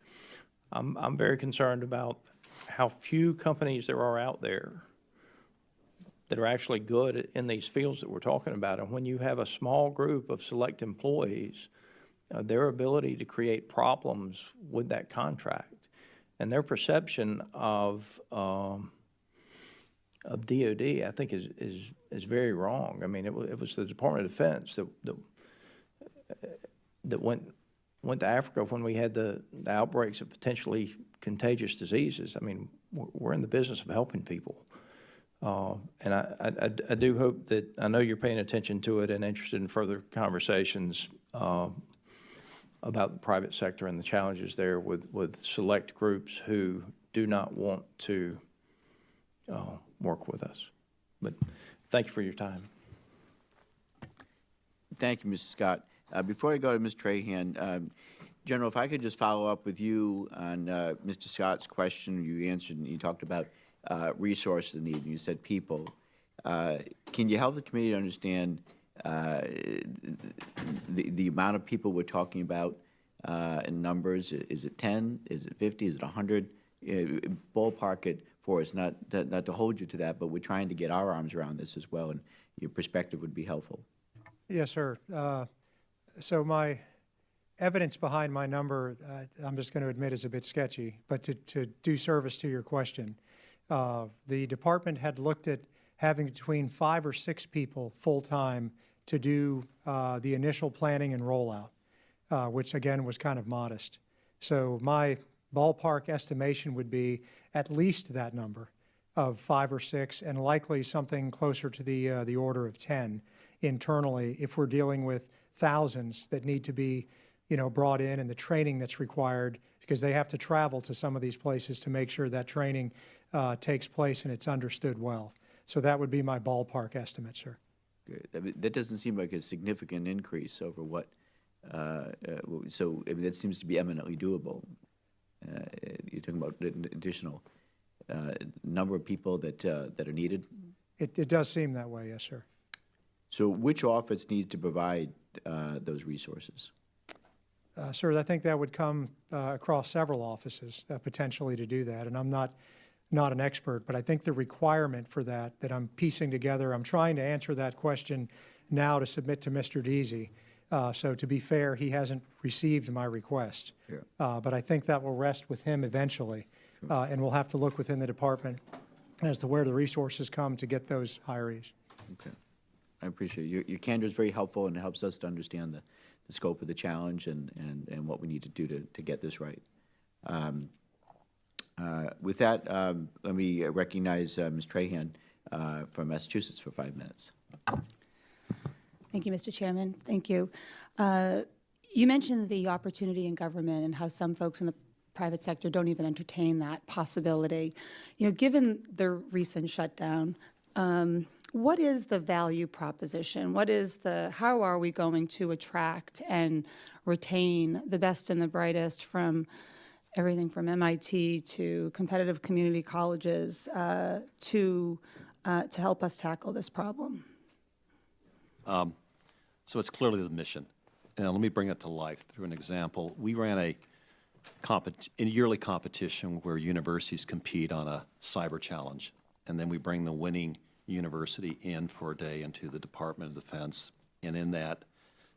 I'm very concerned about how few companies there are out there that are actually good in these fields that we're talking about. And when you have a small group of select employees, their ability to create problems with that contract and their perception of DOD, I think, is very wrong. I mean, it was the Department of Defense that went to Africa when we had the outbreaks of potentially contagious diseases. I mean, we're in the business of helping people. And I do hope that, I know you're paying attention to it and interested in further conversations about the private sector and the challenges there with select groups who do not want to work with us. But thank you for your time. Thank you, Mr. Scott. Before I go to Ms. Trahan, General, if I could just follow up with you on Mr. Scott's question. You answered and you talked about resources need, and you said people. Can you help the committee to understand the amount of people we're talking about in numbers? Is it 10? Is it 50? Is it 100? Ballpark it for us, not to hold you to that, but we're trying to get our arms around this as well, and your perspective would be helpful. Yes, sir. So my evidence behind my number, I'm just going to admit, is a bit sketchy, but to do service to your question, the department had looked at having between 5 or 6 people full-time to do the initial planning and rollout, which again was kind of modest. So my ballpark estimation would be at least that number of 5 or 6, and likely something closer to the order of 10 internally if we're dealing with thousands that need to be, brought in, and the training that's required, because they have to travel to some of these places to make sure that training takes place and it's understood well. So that would be my ballpark estimate, sir. Good. I mean, that doesn't seem like a significant increase over what, so I mean, that seems to be eminently doable. You're talking about an additional number of people that are needed? It does seem that way, yes, sir. So which office needs to provide those resources? Sir, I think that would come across several offices potentially to do that, and I'm not an expert, but I think the requirement for that I'm piecing together, I'm trying to answer that question now to submit to Mr. Deasy. So to be fair, he hasn't received my request. Sure. But I think that will rest with him eventually, and we'll have to look within the department as to where the resources come to get those hirees. Okay. I appreciate it. Your candor is very helpful, and it helps us to understand the scope of the challenge and what we need to do to get this right. With that, let me recognize Ms. Trahan from Massachusetts for 5 minutes. Thank you, Mr. Chairman. Thank you. You mentioned the opportunity in government and how some folks in the private sector don't even entertain that possibility. You know, given the recent shutdown, what is the value proposition? How are we going to attract and retain the best and the brightest from everything from MIT to competitive community colleges to help us tackle this problem? So it's clearly the mission. And let me bring it to life through an example. We ran a yearly competition where universities compete on a cyber challenge, and then we bring the winning university in for a day into the Department of Defense, and in that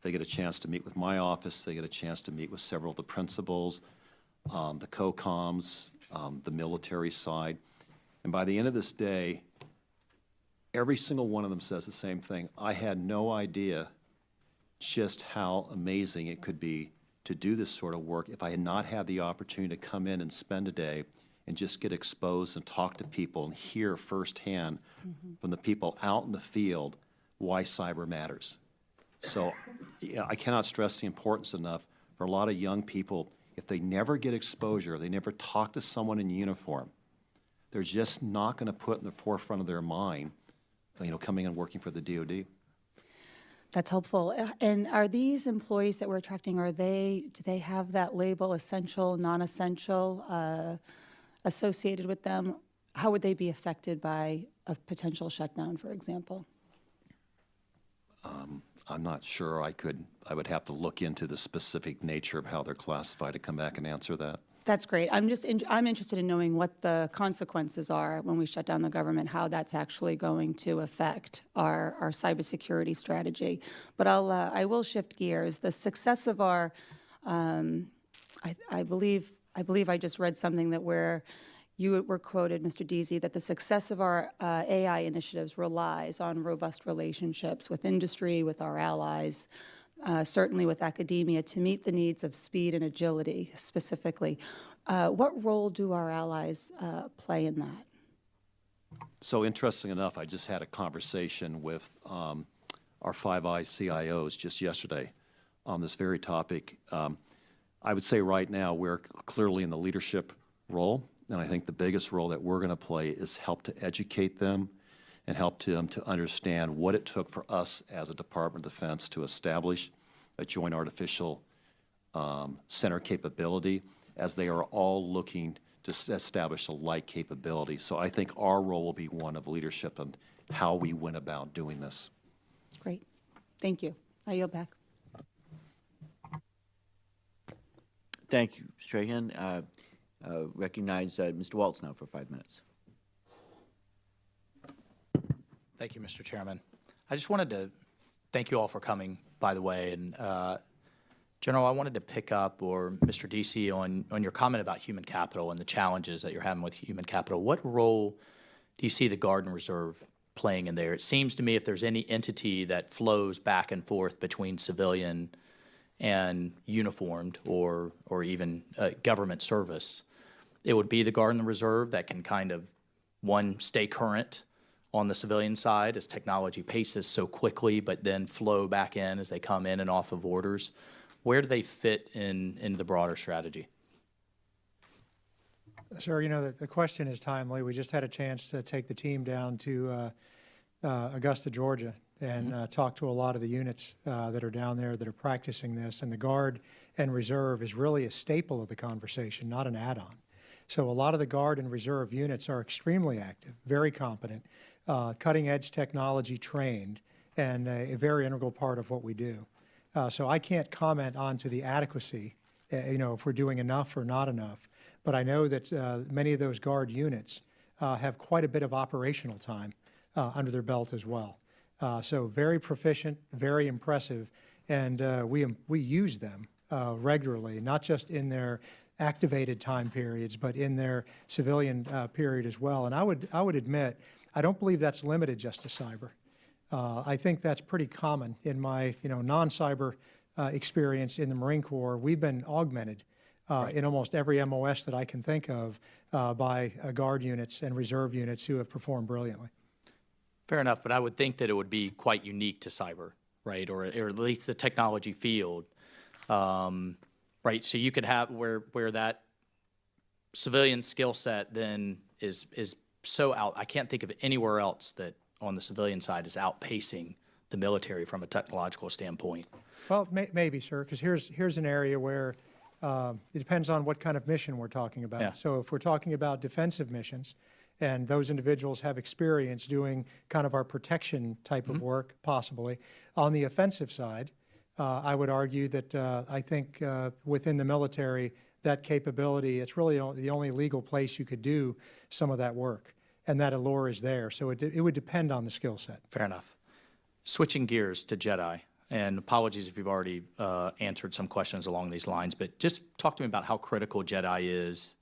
they get a chance to meet with my office, they get a chance to meet with several of the principals, the COCOMs, the military side, and by the end of this day, every single one of them says the same thing. I had no idea just how amazing it could be to do this sort of work if I had not had the opportunity to come in and spend a day and just get exposed and talk to people and hear firsthand from the people out in the field why cyber matters. So yeah, I cannot stress the importance enough for a lot of young people, if they never get exposure, they never talk to someone in uniform, they're just not going to put in the forefront of their mind, you know, coming and working for the DoD. That's helpful. And are these employees that we're attracting, do they have that label, essential, non-essential, associated with them? How would they be affected by a potential shutdown, for example? I'm not sure. I would have to look into the specific nature of how they're classified to come back and answer that. That's great. I'm interested in knowing what the consequences are when we shut down the government, how that's actually going to affect our cybersecurity strategy. But I will shift gears. The success of our, I believe I just read something that you were quoted, Mr. Deasy, that the success of our AI initiatives relies on robust relationships with industry, with our allies, certainly with academia, to meet the needs of speed and agility specifically. What role do our allies play in that? So interesting enough, I just had a conversation with our Five Eyes CIOs just yesterday on this very topic. I would say right now we're clearly in the leadership role, and I think the biggest role that we're going to play is help to educate them and help them to understand what it took for us as a Department of Defense to establish a joint artificial center capability, as they are all looking to establish a like capability. So I think our role will be one of leadership and how we went about doing this. Great. Thank you. I yield back. Thank you, Mr. Strahan. Recognize Mr. Waltz now for 5 minutes. Thank you, Mr. Chairman. I just wanted to thank you all for coming, by the way. And General, I wanted to pick up, or Mr. Deasy, on your comment about human capital and the challenges that you're having with human capital. What role do you see the Guard and Reserve playing in there? It seems to me if there's any entity that flows back and forth between civilian and uniformed or even government service, it would be the Guard and the Reserve that can kind of, one, stay current on the civilian side as technology paces so quickly, but then flow back in as they come in and off of orders. Where do they fit into the broader strategy? Sir, you know, the question is timely. We just had a chance to take the team down to Augusta, Georgia, and talk to a lot of the units that are down there that are practicing this. And the Guard and Reserve is really a staple of the conversation, not an add-on. So a lot of the Guard and Reserve units are extremely active, very competent, cutting-edge technology trained, and a very integral part of what we do. So I can't comment on to the adequacy, you know, if we're doing enough or not enough. But I know that many of those Guard units have quite a bit of operational time under their belt as well. So very proficient, very impressive, and we use them regularly, not just in their activated time periods, but in their civilian period as well. And I would admit, I don't believe that's limited just to cyber. I think that's pretty common in my non-cyber experience in the Marine Corps. We've been augmented in almost every MOS that I can think of by Guard units and Reserve units who have performed brilliantly. Fair enough, but I would think that it would be quite unique to cyber, right, or at least the technology field. Right, so you could have where that civilian skill set then is so out. I can't think of anywhere else that on the civilian side is outpacing the military from a technological standpoint. Well, maybe, sir, because here's an area where it depends on what kind of mission we're talking about. Yeah. So if we're talking about defensive missions, and those individuals have experience doing kind of our protection type of work, possibly. On the offensive side, I would argue that I think within the military, that capability, it's really the only legal place you could do some of that work, and that allure is there. So it would depend on the skill set. Fair enough. Switching gears to Jedi, and apologies if you've already answered some questions along these lines, but just talk to me about how critical Jedi is.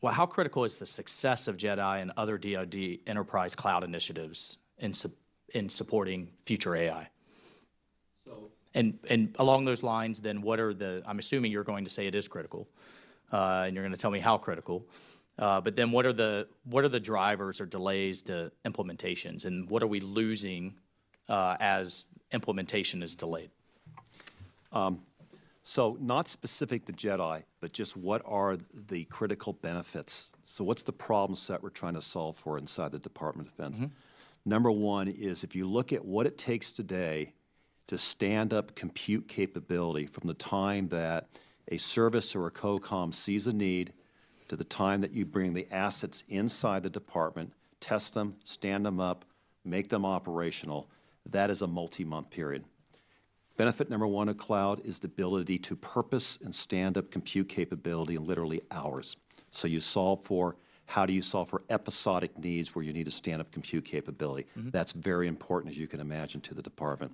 Well, how critical is the success of Jedi and other DoD enterprise cloud initiatives in supporting future AI? And along those lines, then what are I'm assuming you're going to say it is critical, and you're going to tell me how critical. But then what are the drivers or delays to implementations, and what are we losing as implementation is delayed? So not specific to Jedi, but just what are the critical benefits? So what's the problem set we're trying to solve for inside the Department of Defense? Number one is if you look at what it takes today to stand up compute capability from the time that a service or a COCOM sees a need to the time that you bring the assets inside the department, test them, stand them up, make them operational, that is a multi-month period. Benefit number one of cloud is the ability to purpose and stand up compute capability in literally hours. So you solve for, how do you solve for episodic needs where you need to stand up compute capability? That's very important, as you can imagine, to the department.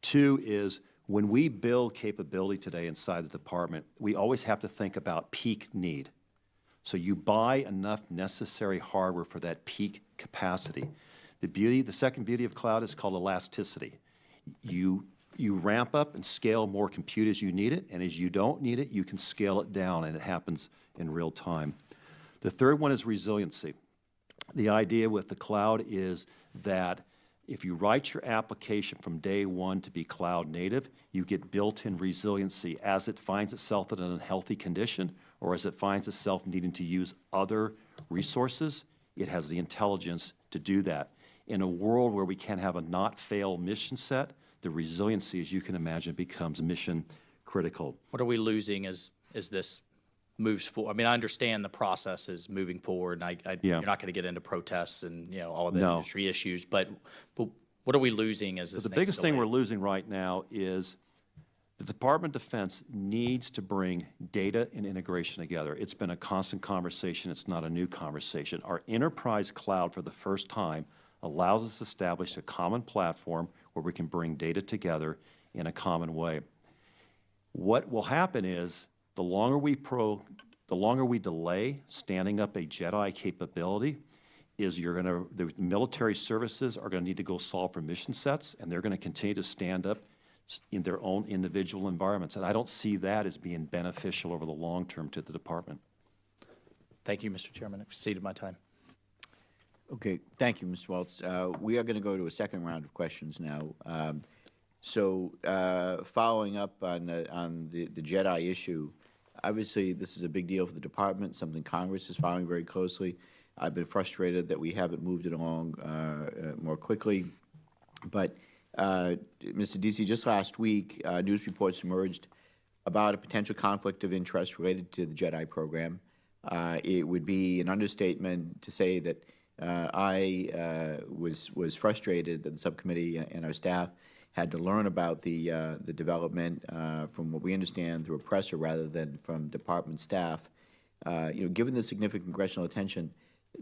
Two is when we build capability today inside the department, we always have to think about peak need. So you buy enough necessary hardware for that peak capacity. The second beauty of cloud is called elasticity. You ramp up and scale more compute as you need it, and as you don't need it, you can scale it down, and it happens in real time. The third one is resiliency. The idea with the cloud is that if you write your application from day one to be cloud native, you get built-in resiliency as it finds itself in an unhealthy condition or as it finds itself needing to use other resources, it has the intelligence to do that. In a world where we can have a not-fail mission set, the resiliency, as you can imagine, becomes mission critical. What are we losing as this moves forward? I mean, I understand the process is moving forward, and you're not going to get into protests and all of the industry issues, but what are we losing as this? The biggest thing we're losing right now is the Department of Defense needs to bring data and integration together. It's been a constant conversation. It's not a new conversation. Our enterprise cloud, for the first time, allows us to establish a common platform where we can bring data together in a common way. What will happen is the longer we delay standing up a Jedi capability, is the military services are going to need to go solve for mission sets, and they're going to continue to stand up in their own individual environments. And I don't see that as being beneficial over the long term to the department. Thank you, Mr. Chairman. I've exceeded my time. Okay, thank you, Mr. Waltz. We are going to go to a second round of questions now. Following up on the Jedi issue, obviously this is a big deal for the department, something Congress is following very closely. I've been frustrated that we haven't moved it along more quickly. But, Mr. Deasy, just last week, news reports emerged about a potential conflict of interest related to the Jedi program. It would be an understatement to say that I was frustrated that the subcommittee and our staff had to learn about the development from what we understand through a presser rather than from department staff. Given the significant congressional attention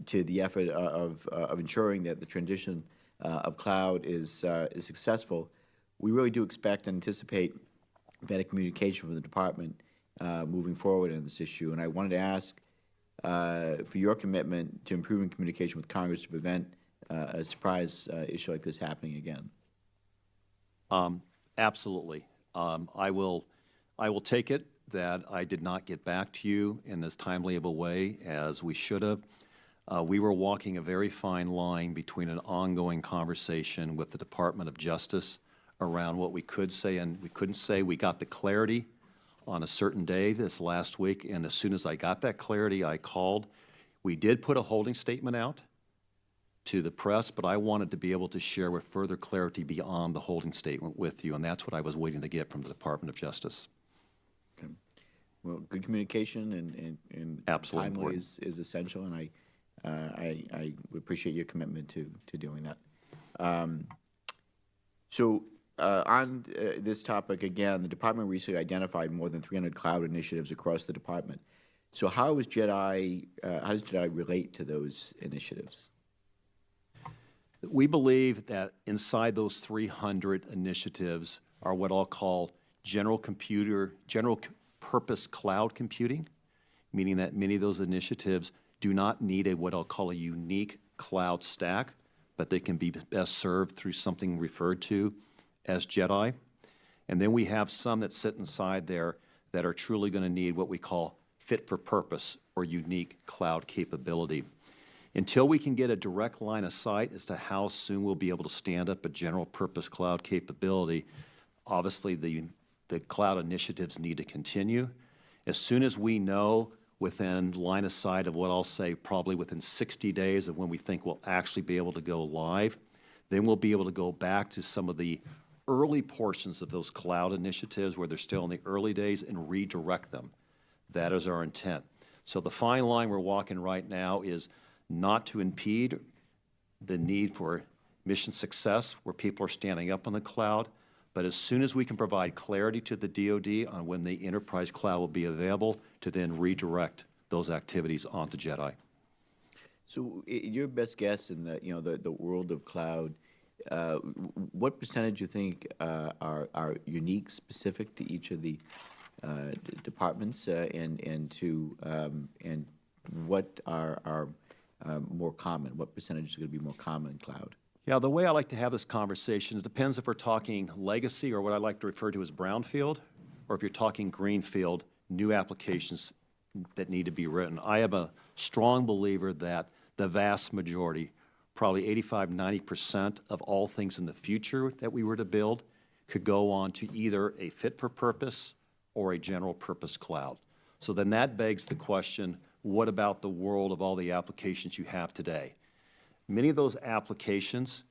to the effort of ensuring that the transition of cloud is successful, we really do expect and anticipate better communication from the department moving forward on this issue. And I wanted to ask for your commitment to improving communication with Congress to prevent a surprise issue like this happening again. Absolutely. I will take it that I did not get back to you in as timely of a way as we should have. We were walking a very fine line between an ongoing conversation with the Department of Justice around what we could say and we couldn't say. We got the clarity on a certain day this last week, and as soon as I got that clarity, I called. We did put a holding statement out to the press, but I wanted to be able to share with further clarity beyond the holding statement with you, and that's what I was waiting to get from the Department of Justice. Okay. Well, good communication and Absolutely timely important. is essential, and I appreciate your commitment to doing that. On this topic, again, the department recently identified more than 300 cloud initiatives across the department. So how does JEDI relate to those initiatives? We believe that inside those 300 initiatives are what I'll call general purpose cloud computing, meaning that many of those initiatives do not need what I'll call a unique cloud stack, but they can be best served through something referred to as JEDI. And then we have some that sit inside there that are truly going to need what we call fit for purpose or unique cloud capability. Until we can get a direct line of sight as to how soon we'll be able to stand up a general purpose cloud capability, obviously the cloud initiatives need to continue. As soon as we know within line of sight of what I'll say probably within 60 days of when we think we'll actually be able to go live, then we'll be able to go back to some of the early portions of those cloud initiatives where they're still in the early days and redirect them. That is our intent. So the fine line we're walking right now is not to impede the need for mission success where people are standing up on the cloud, but as soon as we can provide clarity to the DoD on when the enterprise cloud will be available, to then redirect those activities onto JEDI. So your best guess in the world of cloud, what percentage you think are unique, specific to each of the departments, and what are more common? What percentage is going to be more common in cloud? Yeah, the way I like to have this conversation, it depends if we're talking legacy or what I like to refer to as brownfield, or if you're talking greenfield, new applications that need to be written. I am a strong believer that the vast majority, probably 85–90% of all things in the future that we were to build could go on to either a fit-for-purpose or a general-purpose cloud. So then that begs the question, what about the world of all the applications you have today? Many of those applications,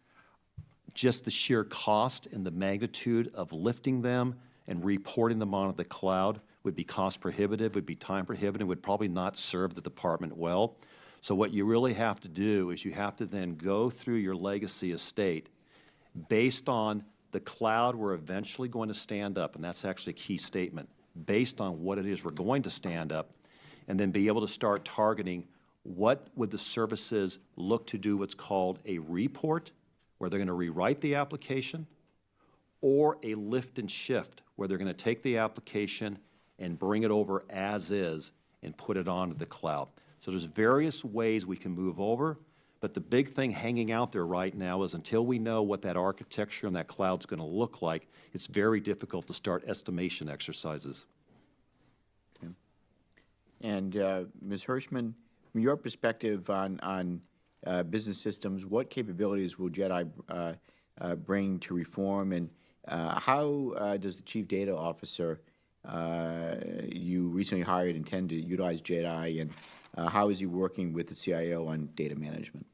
just the sheer cost and the magnitude of lifting them and reporting them onto the cloud would be cost prohibitive, would be time prohibitive, would probably not serve the department well. So what you really have to do is you have to then go through your legacy estate based on the cloud we're eventually going to stand up, and that's actually a key statement, based on what it is we're going to stand up, and then be able to start targeting what would the services look to do what's called a report, where they're going to rewrite the application, or a lift and shift, where they're going to take the application and bring it over as is and put it onto the cloud. So there's various ways we can move over, but the big thing hanging out there right now is until we know what that architecture and that cloud's going to look like, it's very difficult to start estimation exercises. Okay. And Ms. Hershman, from your perspective on business systems, what capabilities will JEDI bring to reform, and how does the Chief Data Officer you recently hired intend to utilize JEDI, and how is he working with the CIO on data management?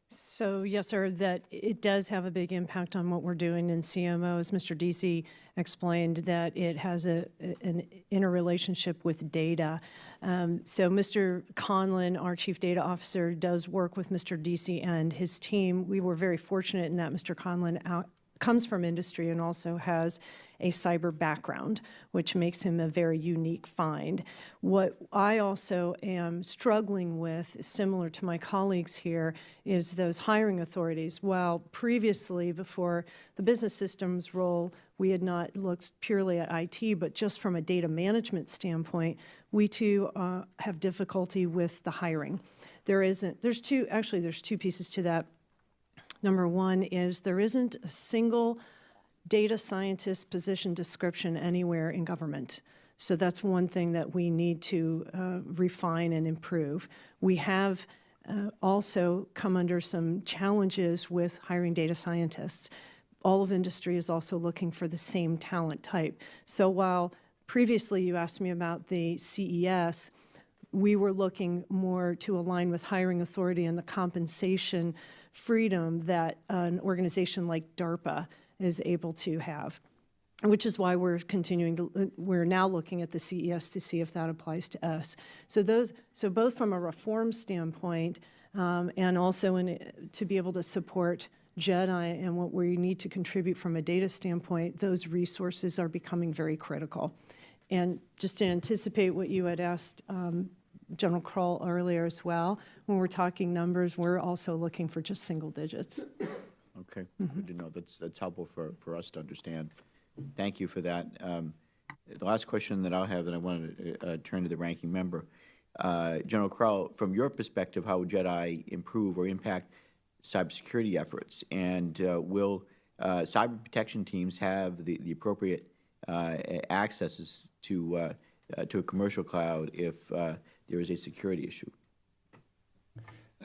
So, yes, sir, that it does have a big impact on what we're doing in CMO. As Mr. Deasy explained, that it has an interrelationship with data. So Mr. Conlon, our Chief Data Officer, does work with Mr. Deasy and his team. We were very fortunate in that Mr. Conlon comes from industry and also has a cyber background, which makes him a very unique find. What I also am struggling with, similar to my colleagues here, is those hiring authorities. While previously, before the business systems role, we had not looked purely at IT, but just from a data management standpoint, we too have difficulty with the hiring. There's two pieces to that. Number one is there isn't a single data scientist position description anywhere in government. So that's one thing that we need to refine and improve. We have also come under some challenges with hiring data scientists. all of industry is also looking for the same talent type. So while previously you asked me about the CES, we were looking more to align with hiring authority and the compensation freedom that an organization like DARPA is able to have, which is why we're now looking at the CES to see if that applies to us. So both from a reform standpoint and also to be able to support JEDI and what we need to contribute from a data standpoint, those resources are becoming very critical. And just to anticipate what you had asked General Crall earlier as well, when we're talking numbers, we're also looking for just single digits. Okay, good to know. That's helpful for us to understand. Thank you for that. The last question that I'll have, that I wanted to turn to the ranking member. General Crall, from your perspective, how would JEDI improve or impact cybersecurity efforts? And will cyber protection teams have the appropriate accesses to a commercial cloud if there is a security issue?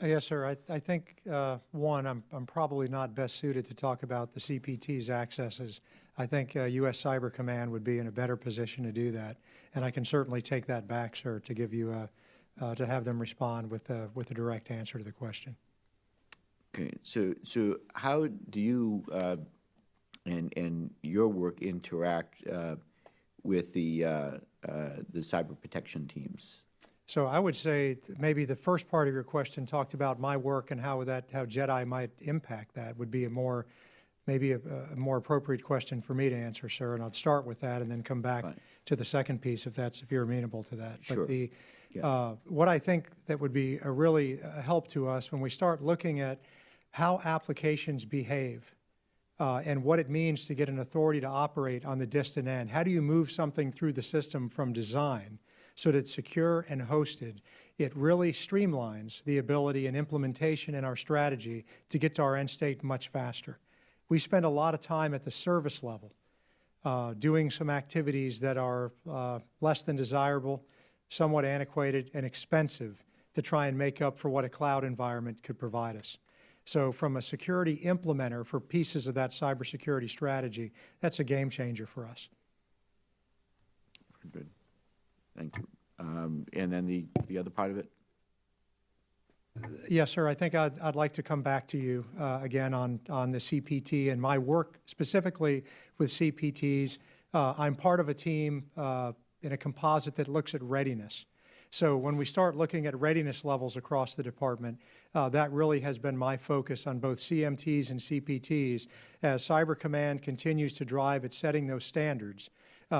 Yes, sir. I think, one, I'm probably not best suited to talk about the CPT's accesses. I think U.S. Cyber Command would be in a better position to do that, and I can certainly take that back, sir, to give you to have them respond with a direct answer to the question. Okay, so how do you and your work interact with the cyber protection teams? So I would say maybe the first part of your question talked about my work and how JEDI might impact that would be maybe a more appropriate question for me to answer, sir. And I'd start with that and then come back to the second piece if you're amenable to that. Sure. But what I think that would be a really help to us when we start looking at how applications behave and what it means to get an authority to operate on the distant end. How do you move something through the system from design so that it's secure and hosted? It really streamlines the ability and implementation in our strategy to get to our end state much faster. We spend a lot of time at the service level doing some activities that are less than desirable, somewhat antiquated, and expensive to try and make up for what a cloud environment could provide us. So from a security implementer for pieces of that cybersecurity strategy, that's a game changer for us. Good. Thank you. And then the other part of it? Yes, sir. I think I'd like to come back to you again on the CPT and my work specifically with CPTs. I'm part of a team in a composite that looks at readiness. So when we start looking at readiness levels across the department, that really has been my focus on both CMTs and CPTs. As Cyber Command continues to drive at setting those standards,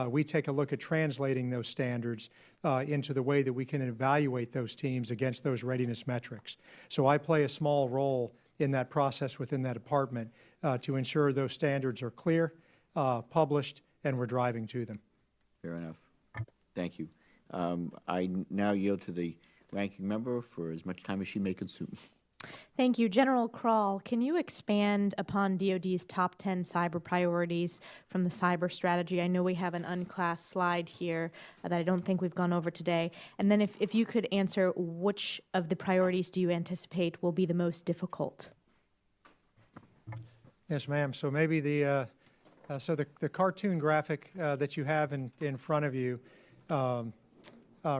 we take a look at translating those standards into the way that we can evaluate those teams against those readiness metrics. So I play a small role in that process within that department to ensure those standards are clear, published, and we're driving to them. Fair enough. Thank you. I now yield to the ranking member for as much time as she may consume. Thank you. General Crall, can you expand upon DoD's top 10 cyber priorities from the cyber strategy? I know we have an unclassed slide here that I don't think we've gone over today. And then if you could answer, which of the priorities do you anticipate will be the most difficult? Yes, ma'am. So maybe the cartoon graphic that you have in front of you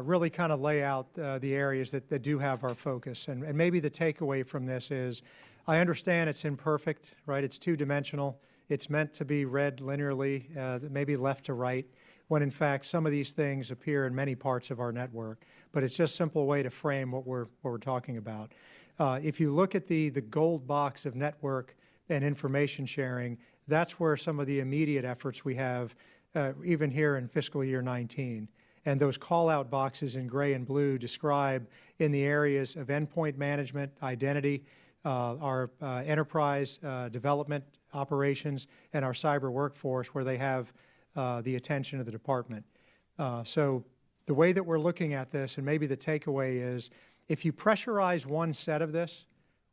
really kind of lay out the areas that do have our focus. And maybe the takeaway from this is, I understand it's imperfect, right? It's two-dimensional. It's meant to be read linearly, maybe left to right, when in fact some of these things appear in many parts of our network. But it's just a simple way to frame what we're talking about. If you look at the gold box of network and information sharing, that's where some of the immediate efforts we have, even here in fiscal year 19. And those call-out boxes in gray and blue describe in the areas of endpoint management, identity, our enterprise development operations, and our cyber workforce, where they have the attention of the department. So the way that we're looking at this, and maybe the takeaway is, if you pressurize one set of this,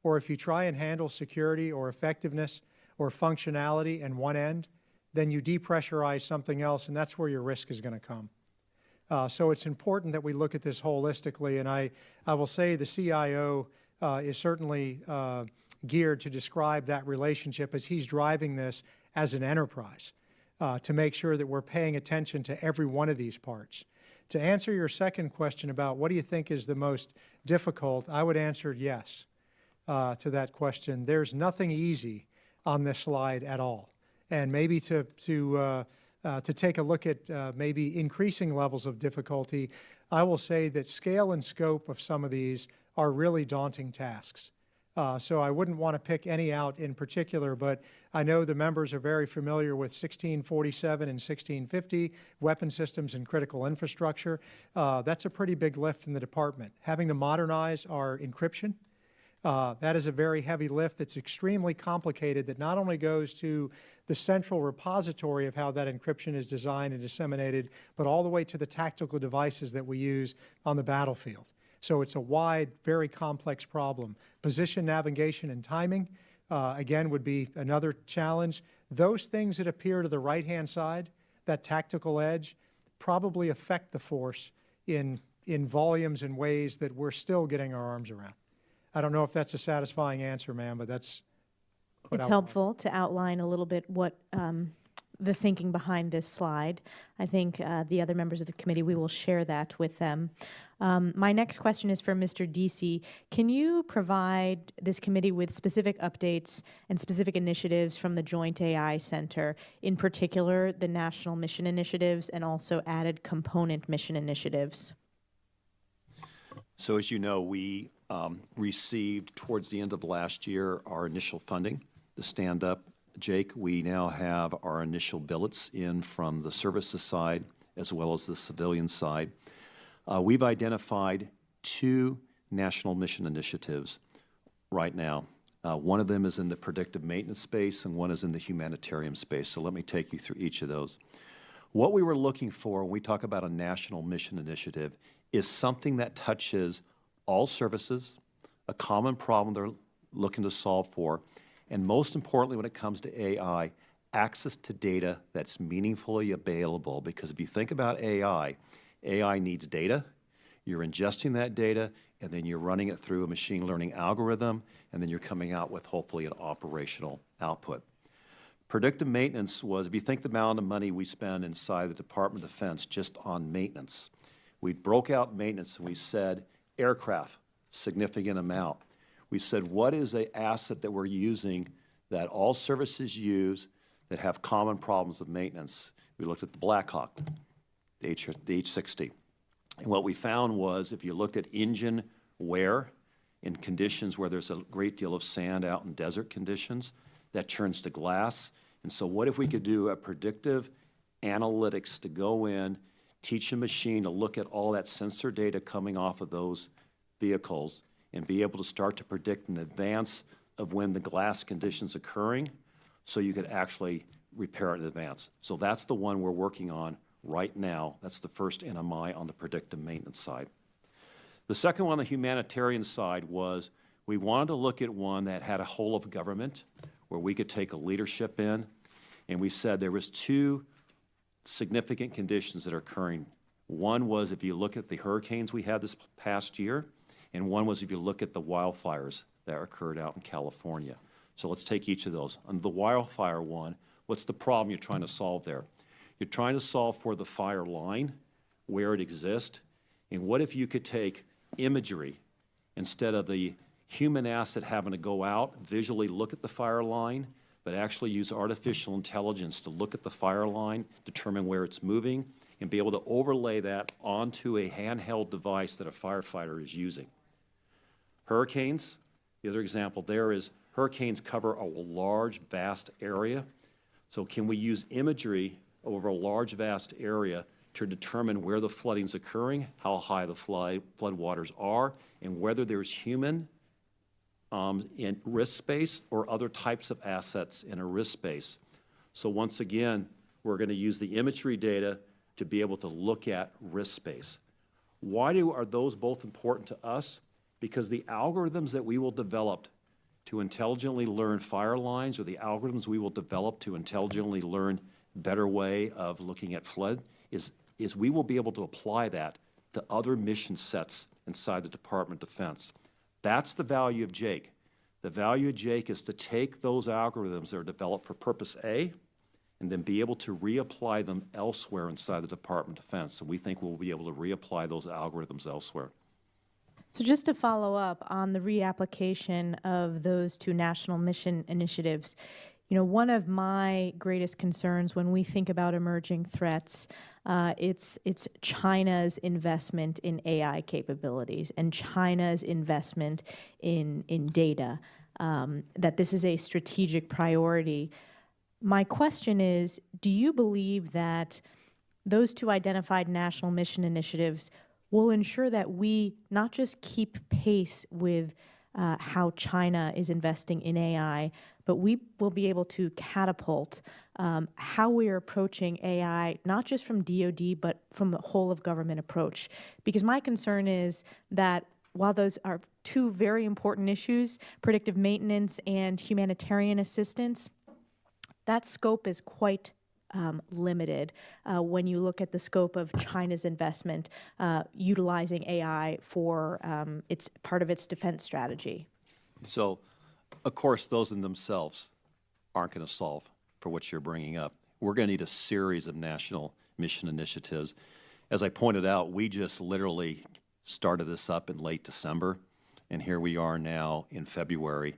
or if you try and handle security or effectiveness or functionality in one end, then you depressurize something else, and that's where your risk is going to come. So it's important that we look at this holistically, and I will say the CIO is certainly geared to describe that relationship as he's driving this as an enterprise to make sure that we're paying attention to every one of these parts. To answer your second question about what do you think is the most difficult, I would answer yes to that question. There's nothing easy on this slide at all. And maybe to take a look at maybe increasing levels of difficulty, I will say that scale and scope of some of these are really daunting tasks. So I wouldn't want to pick any out in particular, but I know the members are very familiar with 1647 and 1650, weapon systems and critical infrastructure. That's a pretty big lift in the department. Having to modernize our encryption, that is a very heavy lift that's extremely complicated, that not only goes to the central repository of how that encryption is designed and disseminated, but all the way to the tactical devices that we use on the battlefield. So it's a wide, very complex problem. Position, navigation, and timing, again, would be another challenge. Those things that appear to the right-hand side, that tactical edge, probably affect the force in volumes and ways that we're still getting our arms around. I don't know if that's a satisfying answer, ma'am, but that's what It's helpful to outline a little bit what the thinking behind this slide. I think the other members of the committee, we will share that with them. My next question is for Mr. Deasy. Can you provide this committee with specific updates and specific initiatives from the Joint AI Center, in particular the national mission initiatives and also added component mission initiatives? So as you know, we received towards the end of last year our initial funding to stand up. Jake, we now have our initial billets in from the services side as well as the civilian side. We've identified 2 national mission initiatives right now. One of them is in the predictive maintenance space and one is in the humanitarian space. So let me take you through each of those. What we were looking for when we talk about a national mission initiative is something that touches all services, a common problem they're looking to solve for, and most importantly when it comes to AI, access to data that's meaningfully available. Because if you think about AI needs data, you're ingesting that data, and then you're running it through a machine learning algorithm, and then you're coming out with hopefully an operational output. Predictive maintenance was, if you think the amount of money we spend inside the Department of Defense just on maintenance, we broke out maintenance and we said aircraft, significant amount. We said, what is an asset that we're using that all services use that have common problems of maintenance? We looked at the Black Hawk, the H-60. And what we found was if you looked at engine wear in conditions where there's a great deal of sand out in desert conditions, that turns to glass. And so what if we could do a predictive analytics to go in, teach a machine to look at all that sensor data coming off of those vehicles and be able to start to predict in advance of when the glass condition's occurring so you could actually repair it in advance. So that's the one we're working on right now. That's the first NMI on the predictive maintenance side. The second one on the humanitarian side was we wanted to look at one that had a whole of government where we could take a leadership in, and we said there was 2 significant conditions that are occurring. One was if you look at the hurricanes we had this past year, and one was if you look at the wildfires that occurred out in California. So let's take each of those. On the wildfire one, what's the problem you're trying to solve there? You're trying to solve for the fire line, where it exists, and what if you could take imagery instead of the human asset having to go out, visually look at the fire line, but actually use artificial intelligence to look at the fire line, determine where it's moving, and be able to overlay that onto a handheld device that a firefighter is using. Hurricanes, the other example there is hurricanes cover a large, vast area. So can we use imagery over a large, vast area to determine where the flooding's occurring, how high the flood waters are, and whether there's human in risk space or other types of assets in a risk space. So once again, we're going to use the imagery data to be able to look at risk space. Why are those both important to us? Because the algorithms that we will develop to intelligently learn fire lines, or the algorithms we will develop to intelligently learn better way of looking at flood, is we will be able to apply that to other mission sets inside the Department of Defense. That's the value of Jake. The value of Jake is to take those algorithms that are developed for purpose A and then be able to reapply them elsewhere inside the Department of Defense. And we think we'll be able to reapply those algorithms elsewhere. So just to follow up on the reapplication of those two national mission initiatives, you know, one of my greatest concerns when we think about emerging threats, it's China's investment in AI capabilities and China's investment in data, that this is a strategic priority. My question is, do you believe that those two identified national mission initiatives will ensure that we not just keep pace with how China is investing in AI, but we will be able to catapult how we are approaching AI, not just from DoD, but from the whole of government approach? Because my concern is that while those are two very important issues, predictive maintenance and humanitarian assistance, that scope is quite limited when you look at the scope of China's investment utilizing AI for its part of its defense strategy. So, of course, those in themselves aren't going to solve for what you're bringing up. We're going to need a series of national mission initiatives. As I pointed out, we just literally started this up in late December, and here we are now in February.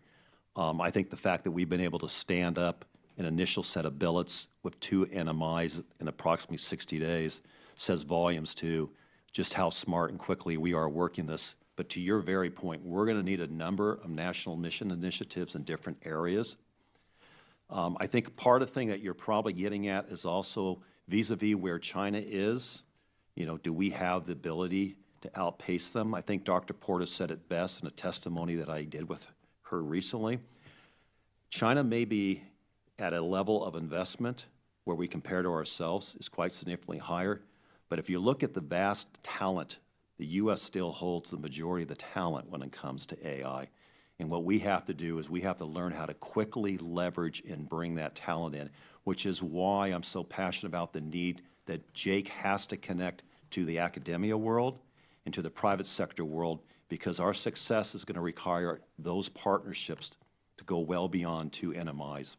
I think the fact that we've been able to stand up an initial set of billets with 2 NMIs in approximately 60 days says volumes to just how smart and quickly we are working this. But to your very point, we're going to need a number of national mission initiatives in different areas. I think part of the thing that you're probably getting at is also vis-a-vis where China is, you know, do we have the ability to outpace them? I think Dr. Porter said it best in a testimony that I did with her recently. China may be at a level of investment where we compare to ourselves is quite significantly higher. But if you look at the vast talent, the U.S. still holds the majority of the talent when it comes to AI. And what we have to do is we have to learn how to quickly leverage and bring that talent in, which is why I'm so passionate about the need that Jake has to connect to the academia world and to the private sector world, because our success is going to require those partnerships to go well beyond 2 NMIs.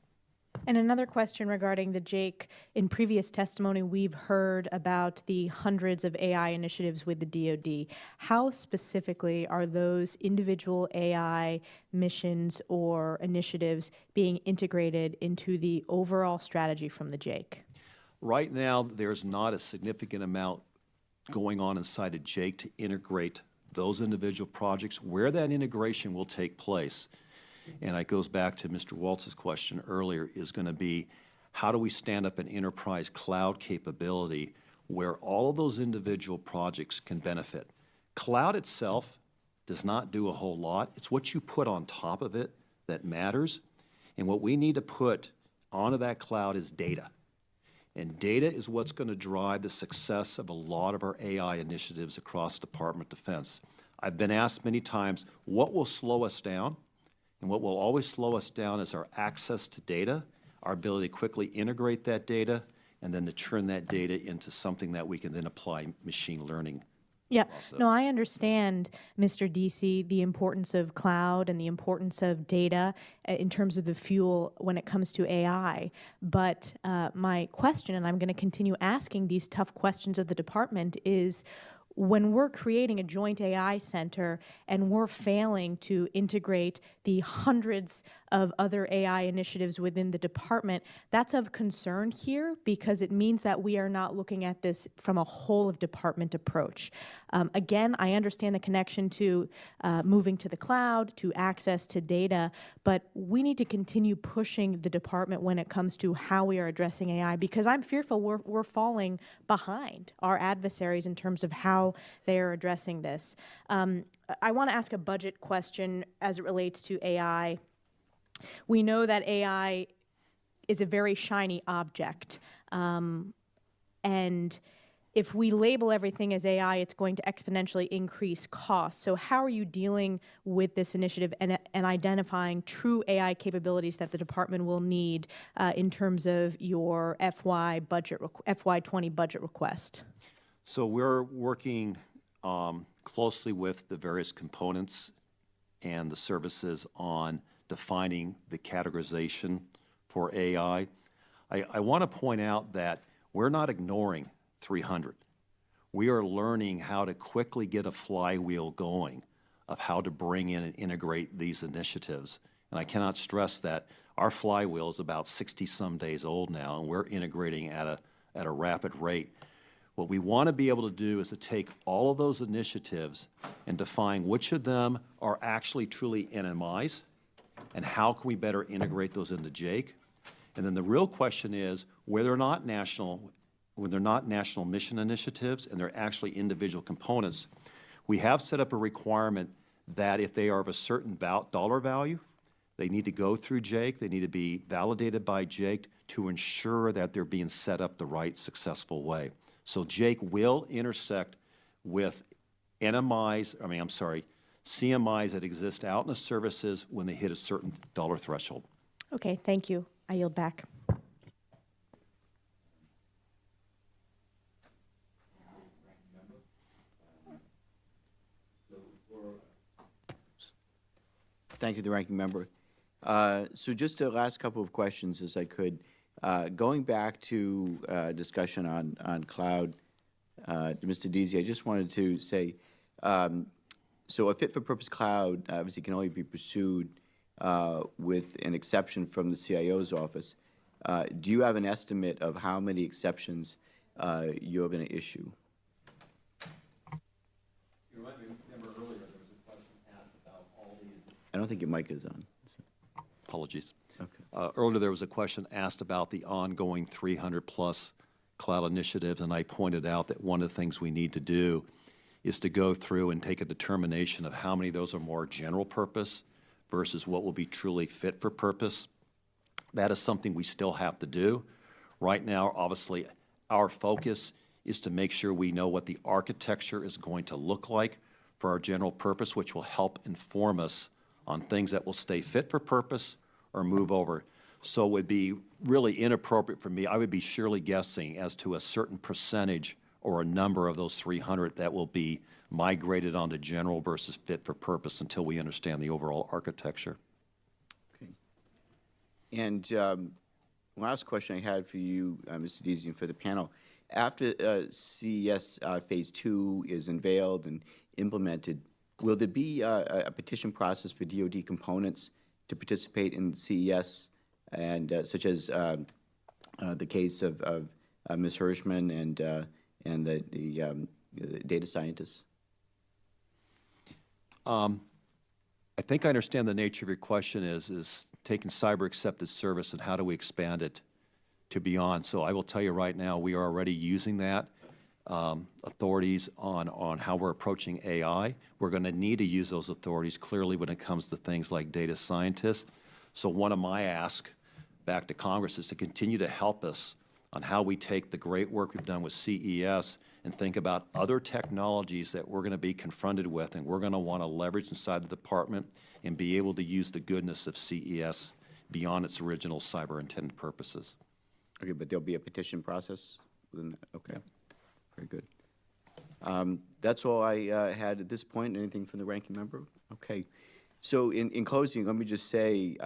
And another question regarding the Jake. In previous testimony, we've heard about the hundreds of AI initiatives with the DoD. How specifically are those individual AI missions or initiatives being integrated into the overall strategy from the Jake? Right now, there's not a significant amount going on inside of Jake to integrate those individual projects. Where that integration will take place, and it goes back to Mr. Waltz's question earlier, is going to be how do we stand up an enterprise cloud capability where all of those individual projects can benefit. Cloud itself does not do a whole lot. It's what you put on top of it that matters. And what we need to put onto that cloud is data. And data is what's going to drive the success of a lot of our AI initiatives across the Department of Defense. I've been asked many times, what will slow us down? And what will always slow us down is our access to data, our ability to quickly integrate that data, and then to turn that data into something that we can then apply machine learning. Yeah, no, I understand, Mr. Deasy, the importance of cloud and the importance of data in terms of the fuel when it comes to AI. But my question, and I'm going to continue asking these tough questions of the department, is when we're creating a joint AI center and we're failing to integrate the hundreds of other AI initiatives within the department, that's of concern here because it means that we are not looking at this from a whole of department approach. Again, I understand the connection to moving to the cloud, to access to data, but we need to continue pushing the department when it comes to how we are addressing AI, because I'm fearful we're falling behind our adversaries in terms of how they are addressing this. I want to ask a budget question as it relates to AI. We know that AI is a very shiny object, and if we label everything as AI, it's going to exponentially increase costs. So how are you dealing with this initiative and identifying true AI capabilities that the department will need in terms of your FY20 budget request? So we're working closely with the various components and the services on defining the categorization for AI. I want to point out that we're not ignoring 300. We are learning how to quickly get a flywheel going of how to bring in and integrate these initiatives. And I cannot stress that our flywheel is about 60-some days old now, and we're integrating at a rapid rate. What we want to be able to do is to take all of those initiatives and define which of them are actually truly NMIs, and how can we better integrate those into JAIC. And then the real question is, when they're not national mission initiatives and they're actually individual components, we have set up a requirement that if they are of a certain dollar value, they need to go through JAIC, they need to be validated by JAIC to ensure that they're being set up the right, successful way. So JAIC will intersect with CMIs that exist out in the services when they hit a certain dollar threshold. Okay, thank you. I yield back. Thank you, the ranking member. So just the last couple of questions, as I could. Going back to discussion on cloud, Mr. Deasy, I just wanted to say, so a fit-for-purpose cloud obviously can only be pursued with an exception from the CIO's office. Do you have an estimate of how many exceptions you're going to issue? You might remember earlier there was a question asked about all the... I don't think your mic is on. Apologies. Okay. Earlier there was a question asked about the ongoing 300-plus cloud initiatives, and I pointed out that one of the things we need to do is to go through and take a determination of how many of those are more general purpose versus what will be truly fit for purpose. That is something we still have to do. Right now, obviously, our focus is to make sure we know what the architecture is going to look like for our general purpose, which will help inform us on things that will stay fit for purpose or move over. So it would be really inappropriate for me. I would be surely guessing as to a certain percentage or a number of those 300 that will be migrated onto general versus fit for purpose until we understand the overall architecture. Okay. And last question I had for you, Mr. Deasy, and for the panel. After CES Phase 2 is unveiled and implemented, will there be a petition process for DoD components to participate in CES, and such as the case of Ms. Hershman and the data scientists? I think I understand the nature of your question is taking cyber accepted service and how do we expand it to beyond. So I will tell you right now, we are already using that. Authorities on how we're approaching AI. We're going to need to use those authorities clearly when it comes to things like data scientists. So one of my asks back to Congress is to continue to help us on how we take the great work we've done with CES and think about other technologies that we're going to be confronted with and we're going to want to leverage inside the department and be able to use the goodness of CES beyond its original cyber intended purposes. Okay, but there'll be a petition process within that? Okay. Yeah. Very good. That's all I had at this point. Anything from the ranking member? Okay. So in closing, let me just say,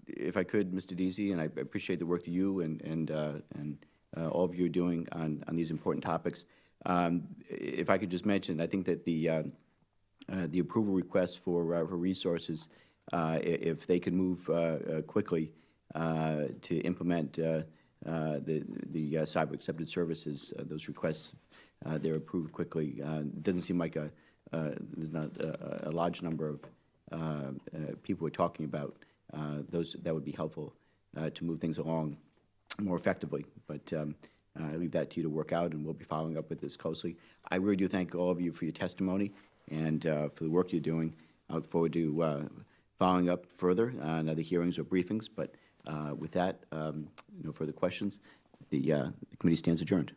if I could, Mr. Deasy, and I appreciate the work that you and all of you are doing on these important topics. If I could just mention, I think that the approval request for resources, if they can move quickly to implement the cyber accepted services, those requests, they're approved quickly. It doesn't seem like there's not a large number of people we're talking about. Those that would be helpful to move things along more effectively. But I leave that to you to work out, and we'll be following up with this closely. I really do thank all of you for your testimony and for the work you're doing. I look forward to following up further on other hearings or briefings. But with that, no further questions. The committee stands adjourned.